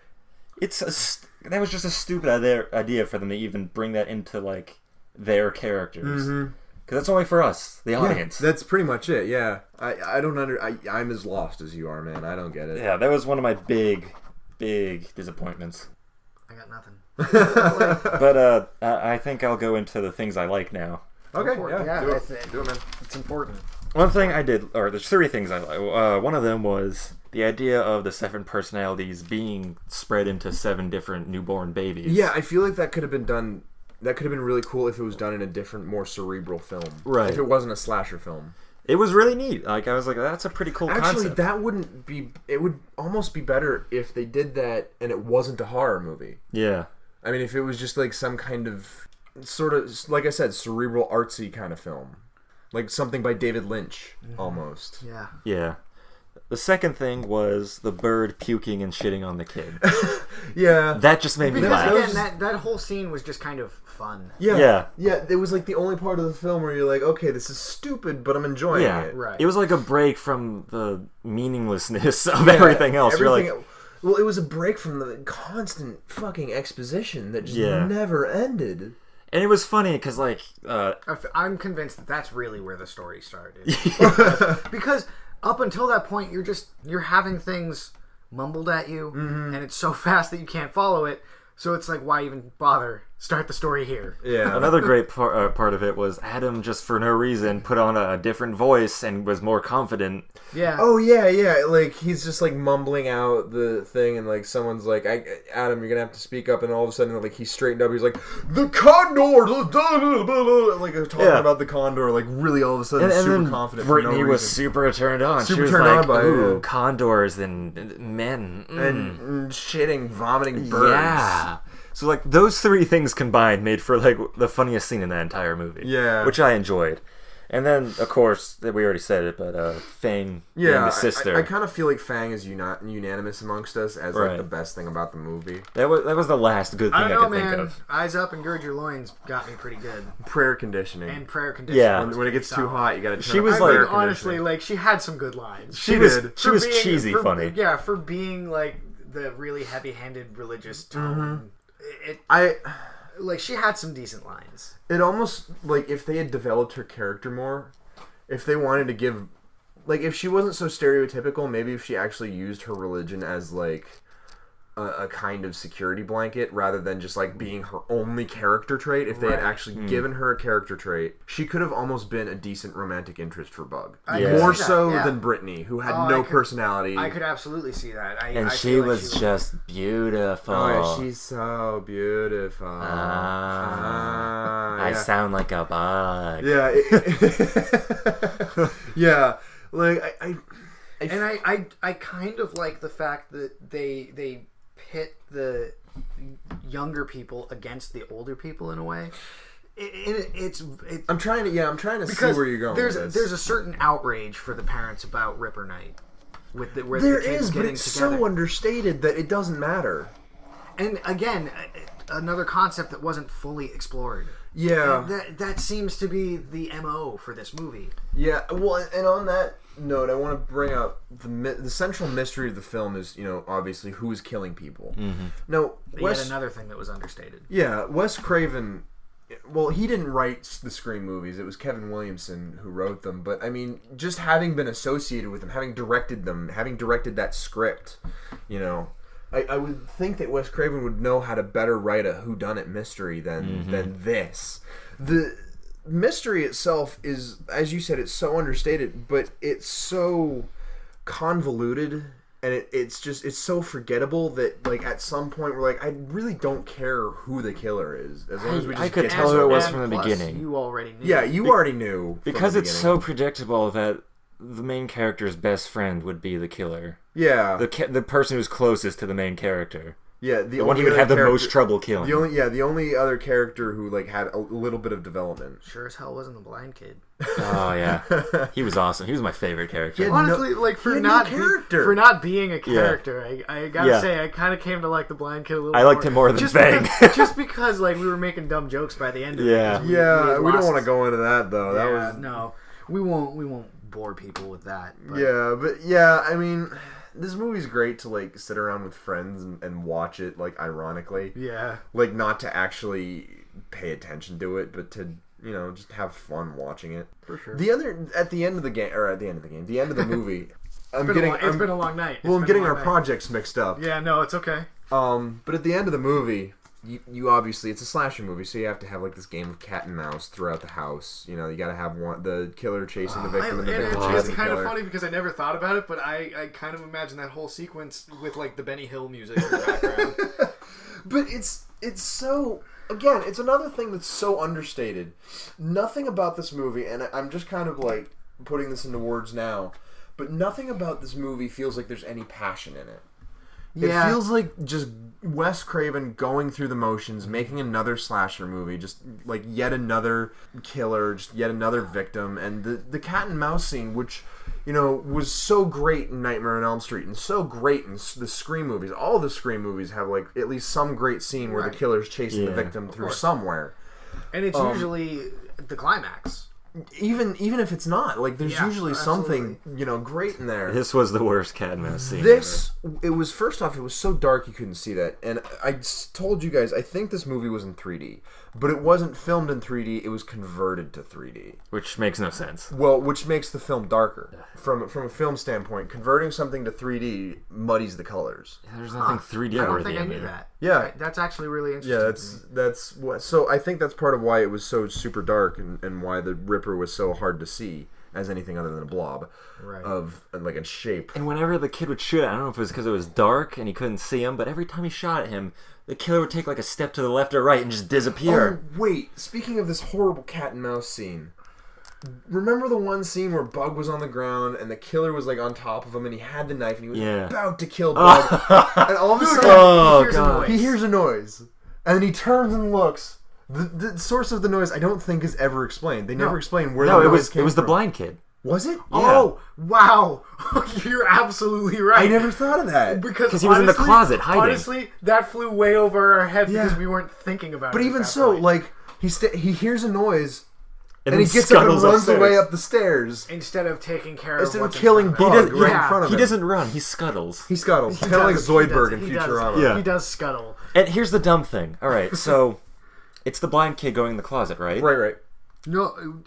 That was just a stupid idea for them to even bring that into, their characters. Mm-hmm. Because that's only for us, the audience. Yeah, that's pretty much it, yeah. I don't I'm as lost as you are, man. I don't get it. Yeah, that was one of my big disappointments. I got nothing. But I think I'll go into the things I like now. Okay, yeah. Do it, man. It's important. One thing I did, or there's 3 things I like. One of them was the idea of the 7 personalities being spread into 7 different newborn babies. Yeah, I feel like that could have been done... That could have been really cool if it was done in a different, more cerebral film. Right. If it wasn't a slasher film. It was really neat. I was like, that's a pretty cool concept. Actually, that wouldn't be... It would almost be better if they did that and it wasn't a horror movie. Yeah. I mean, if it was just some kind of... Sort of, like I said, cerebral, artsy kind of film. Like something by David Lynch, almost. Yeah. Yeah. The second thing was the bird puking and shitting on the kid. Yeah. That just made me laugh. Again, that whole scene was just kind of fun. Yeah. Yeah, it was the only part of the film where you're like, okay, this is stupid, but I'm enjoying it. Right. It was like a break from the meaninglessness of everything else. Well, it was a break from the constant fucking exposition that just never ended. And it was funny because, I'm convinced that that's really where the story started. Because up until that point, you're having things mumbled at you, and it's so fast that you can't follow it. So it's like, why even bother Start the story here. Yeah. Another great part of it was Adam just for no reason put on a different voice and was more confident. Yeah. Oh yeah. Like he's just like mumbling out the thing, and like someone's like, "Adam, you're gonna have to speak up." And all of a sudden, like he straightened up. He's like, "The condor," like talking about the condor, like really all of a sudden and super then confident. Brittany was super turned on. Super she was turned like, on by "Ooh, it. condors and men and shitting, vomiting birds." Yeah. So like those three things combined made for like the funniest scene in that entire movie. Yeah. Which I enjoyed. And then of course we already said it, but Fang being the sister. I kind of feel like Fang is unanimous amongst us as like the best thing about the movie. That was the last good thing I could think of. Eyes Up and Gird Your Loins got me pretty good. Prayer conditioning. And prayer conditioning. Yeah. When it gets too hot, you gotta turn She was like honestly, like she had some good lines. She was cheesy funny. Yeah, for being like the really heavy-handed religious tone. Like she had some decent lines. It almost like if they had developed her character more, if they wanted to give, like if she wasn't so stereotypical, maybe if she actually used her religion as like a kind of security blanket rather than just like being her only character trait. If they had actually given her a character trait, she could have almost been a decent romantic interest for Bug. More so than Brittany, who had no personality. I could absolutely see that. And she was just beautiful. Oh, she's so beautiful. I sound like a bug. Yeah. Yeah. Like I kind of like the fact that they pit the younger people against the older people in a way. I'm trying to see where you're going. There's a certain outrage for the parents about Ripper Night, where there the kids is, but it's together. so understated that it doesn't matter. And again, another concept that wasn't fully explored. Yeah, that seems to be the MO for this movie. Yeah, well, and on that note, I want to bring up the central mystery of the film is, obviously who is killing people. Mm-hmm. Now, yet another thing that was understated. Yeah, Wes Craven. Well, he didn't write the Scream movies. It was Kevin Williamson who wrote them. But I mean, just having been associated with them, having directed that script, I would think that Wes Craven would know how to better write a whodunit mystery than this. The mystery itself is, as you said, it's so understated, but it's so convoluted, and it's so forgettable that like at some point we're like, I really don't care who the killer is, as long as we just I could tell who it was from the beginning. You already knew. Yeah, you already knew because it's so predictable that the main character's best friend would be the killer. Yeah, the person who's closest to the main character. Yeah, the one he would have the most trouble killing. The only other character who like had a little bit of development. Sure as hell wasn't the blind kid. Oh yeah, he was awesome. He was my favorite character. Honestly, like for not being a character, I gotta say I kind of came to like the blind kid a little. I liked him more than Fang. Just because like we were making dumb jokes by the end of it. Yeah, we don't want to go into that though. No, we won't bore people with that. But. Yeah, I mean, this movie's great to like sit around with friends and watch it like ironically. Yeah. Like not to actually pay attention to it, but to just have fun watching it. For sure. The end of the movie. It's been a long night. I'm getting our projects mixed up. Yeah, no, it's okay. But at the end of the movie, you obviously, it's a slasher movie, so you have to have like this game of cat and mouse throughout the house. You gotta have the killer chasing the victim and the victim chasing the killer. It's kind of funny because I never thought about it, but I kind of imagine that whole sequence with like the Benny Hill music in the background. But it's so, again, it's another thing that's so understated. Nothing about this movie, and I'm just kind of like putting this into words now, but nothing about this movie feels like there's any passion in it. Yeah. It feels like just Wes Craven going through the motions, making another slasher movie, just like yet another killer, just yet another victim, and the cat and mouse scene, which was so great in Nightmare on Elm Street and so great in the Scream movies. All the Scream movies have like at least some great scene where the killer's chasing the victim through somewhere, and it's usually the climax. Even if it's not, like there's usually something great in there. This was the worst cat and mouse scene. It was, first off, it was so dark you couldn't see that, and I told you guys I think this movie was in 3D, but it wasn't filmed in 3D. It was converted to 3D, which makes no sense. Well, which makes the film darker from a film standpoint. Converting something to 3D muddies the colors. There's nothing 3D. I don't think I knew that. Yeah, that's actually really interesting. Yeah, that's what. So I think that's part of why it was so super dark and why the Ripper was so hard to see as anything other than a blob of like a shape. And whenever the kid would shoot, I don't know if it was because it was dark and he couldn't see him, but every time he shot at him, the killer would take like a step to the left or right and just disappear. Oh wait, speaking of this horrible cat and mouse scene. Remember the one scene where Bug was on the ground and the killer was like on top of him and he had the knife and he was about to kill Bug and all of a sudden he hears a noise and then he turns and looks. The source of the noise I don't think is ever explained. They never explain where the noise came from. It was the blind kid. Was it? Yeah. Oh, wow. You're absolutely right. I never thought of that. Because he was in the closet hiding. Honestly, that flew way over our head because we weren't thinking about it. But even so, like, he hears a noise and he gets up and runs away up the stairs. Instead of taking care of Instead of killing Bug right in front of him. He doesn't run, he scuttles. He scuttles. Kind of like Zoidberg in Futurama. Yeah. He does scuttle. And here's the dumb thing. Alright, so it's the blind kid going in the closet, right? Right. No,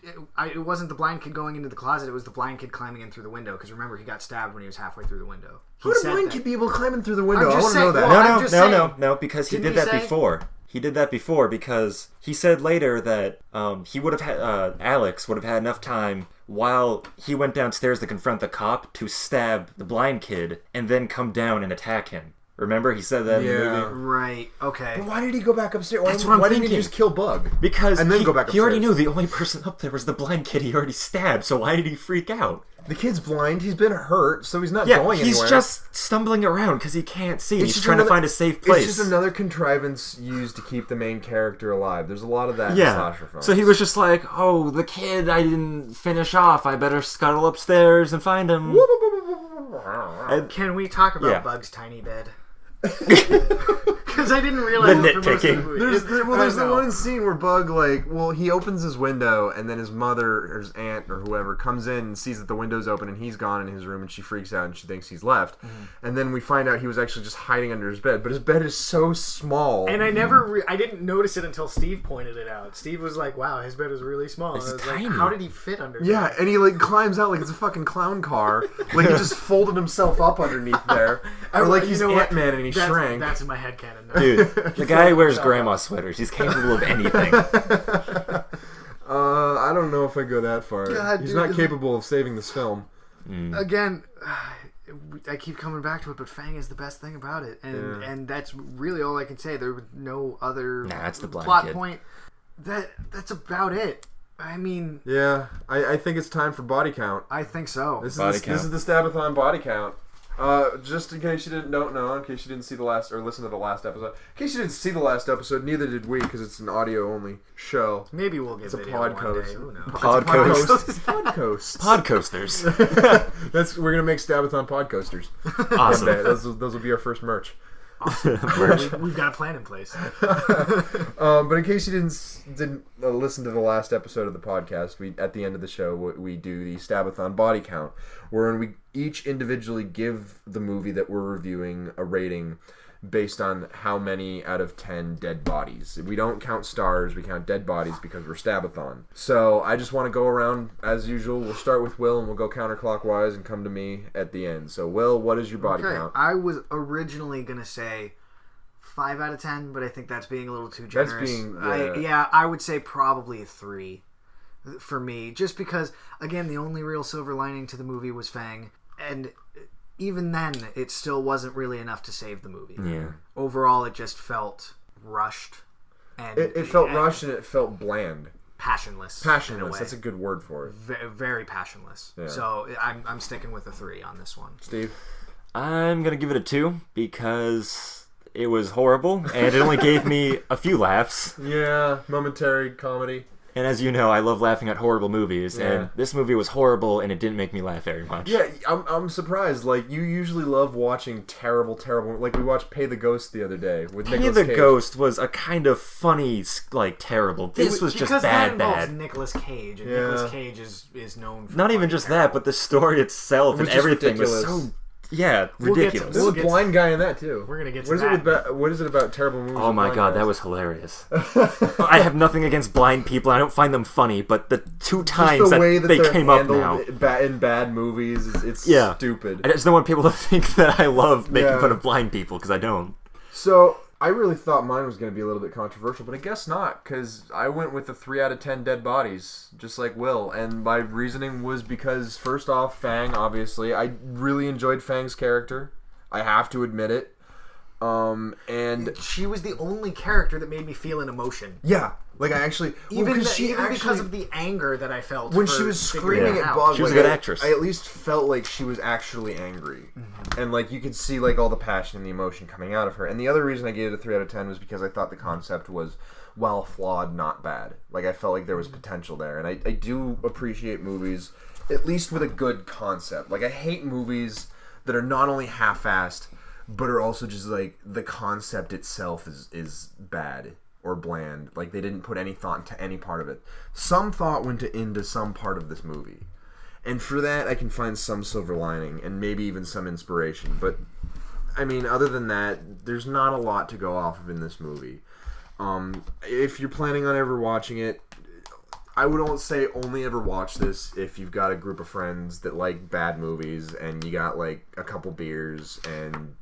it wasn't the blind kid going into the closet. It was the blind kid climbing in through the window. Because remember, he got stabbed when he was halfway through the window. How would a blind kid be able to climb in through the window? I want to know that. No, because he did that before. He did that before because he said later that he would have had Alex would have had enough time while he went downstairs to confront the cop to stab the blind kid and then come down and attack him. Remember, he said that in the movie? Right, okay. But why did he go back upstairs? Why didn't he just kill Bug? Because and then go back upstairs? He already knew the only person up there was the blind kid he already stabbed, so why did he freak out? The kid's blind, he's been hurt, so he's not going anywhere. He's just stumbling around because he can't see. He's trying to find a safe place. It's just another contrivance used to keep the main character alive. There's a lot of that in slasher films. So he was just like, oh, the kid I didn't finish off. I better scuttle upstairs and find him. Can we talk about Bug's tiny bed? Because I didn't realize the nitpicking. There's the one scene where Bug he opens his window and then his mother or his aunt or whoever comes in and sees that the window's open and he's gone in his room and she freaks out and she thinks he's left. And then we find out he was actually just hiding under his bed, but his bed is so small. And I didn't notice it until Steve pointed it out. Steve was like, "Wow, his bed is really small." It's tiny. Like, how did he fit under? Yeah, and he climbs out like it's a fucking clown car. Like he just folded himself up underneath there, or like he's Ant-Man and he shrank. That's in my headcanon now. Dude, the guy wears grandma sweaters. He's capable of anything. I don't know if I go that far. He's not capable of saving this film. Again, I keep coming back to it, but Fang is the best thing about it, and that's really all I can say. There was no other that's the blind plot kid. point. That's about it. I mean, I think it's time for body count. I think so. This is the Stabathon body count. Just in case you don't know, in case you didn't see the last or listen to the last episode. In case you didn't see the last episode, neither did we because it's an audio only show. Maybe we'll get video one day. Who knows? Podcoasters. We're gonna make Stabathon podcoasters. Awesome. Those will be our first merch. We've got a plan in place. But in case you didn't listen to the last episode of the podcast, at the end of the show we do the Stabathon body count, wherein we each individually give the movie that we're reviewing a rating based on how many out of 10 dead bodies. We don't count stars, we count dead bodies because we're Stabathon. So I just want to go around as usual. We'll start with Will and we'll go counterclockwise and come to me at the end. So Will, what is your body count? I was originally going to say 5 out of 10, but I think that's being a little too generous. I would say probably a 3 for me, just because, again, the only real silver lining to the movie was Fang, and even then, it still wasn't really enough to save the movie. Yeah. Overall, it just felt rushed. And it felt rushed and it felt bland. Passionless. That's a good word for it. Very passionless. Yeah. So I'm sticking with a 3 on this one. Steve? I'm going to give it a 2 because it was horrible and it only gave me a few laughs. Yeah, momentary comedy. And as you know, I love laughing at horrible movies, and this movie was horrible, and it didn't make me laugh very much. Yeah, I'm surprised. Like, you usually love watching terrible... Like, we watched Pay the Ghost the other day with Nicolas Cage. Pay the Ghost was a kind of funny, terrible. This was just bad. Because Nicolas Cage, and Nicolas Cage is known for... Not even just that, but the story itself and everything was so... Yeah, ridiculous. There's a blind guy in that too. We're gonna get to that. What is it about terrible movies? Oh my god, that was hilarious. I have nothing against blind people. I don't find them funny, but the two times that they came up now in bad movies, it's stupid. I just don't want people to think that I love making fun of blind people because I don't. So I really thought mine was going to be a little bit controversial, but I guess not, because I went with the 3 out of 10 dead bodies, just like Will. And my reasoning was because, first off, Fang, obviously. I really enjoyed Fang's character. I have to admit it. And she was the only character that made me feel an emotion. Yeah. Like, I actually... Even because of the anger that I felt when she was screaming at Bug, she was a good actress. I at least felt like she was actually angry. Mm-hmm. And, like, you could see, like, all the passion and the emotion coming out of her. And the other reason I gave it a 3 out of 10 was because I thought the concept was, while flawed, not bad. Like, I felt like there was potential there. And I do appreciate movies, at least with a good concept. Like, I hate movies that are not only half-assed, but are also just, like, the concept itself is bad. Or bland. Like, they didn't put any thought into any part of it. Some thought went into some part of this movie. And for that, I can find some silver lining, and maybe even some inspiration. But, I mean, other than that, there's not a lot to go off of in this movie. If you're planning on ever watching it, I would say only ever watch this if you've got a group of friends that like bad movies, and you got, like, a couple beers, and...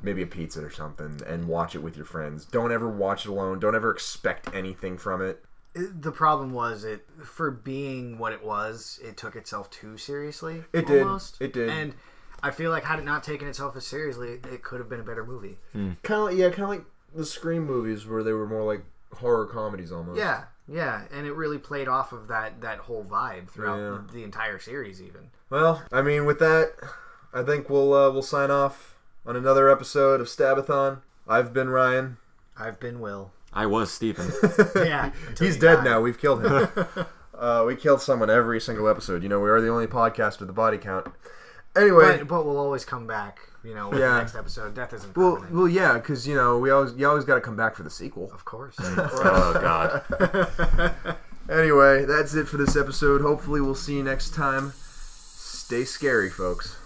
maybe a pizza or something, and watch it with your friends. Don't ever watch it alone. Don't ever expect anything from it. The problem was, for being what it was, it took itself too seriously. It almost. did. It did. And I feel like had it not taken itself as seriously, it could have been a better movie. Kind of like the Scream movies, where they were more like horror comedies almost. Yeah, and it really played off of that whole vibe throughout the entire series, even. Well, I mean, with that, I think we'll sign off on another episode of Stabathon. I've been Ryan. I've been Will. I was Stephen. Yeah. He's dead now. We've killed him. We killed someone every single episode. You know, we are the only podcast with a body count. Anyway. But we'll always come back, with the next episode. Death isn't permanent. Well, yeah, because, you always got to come back for the sequel. Of course. Oh, God. Anyway, that's it for this episode. Hopefully we'll see you next time. Stay scary, folks.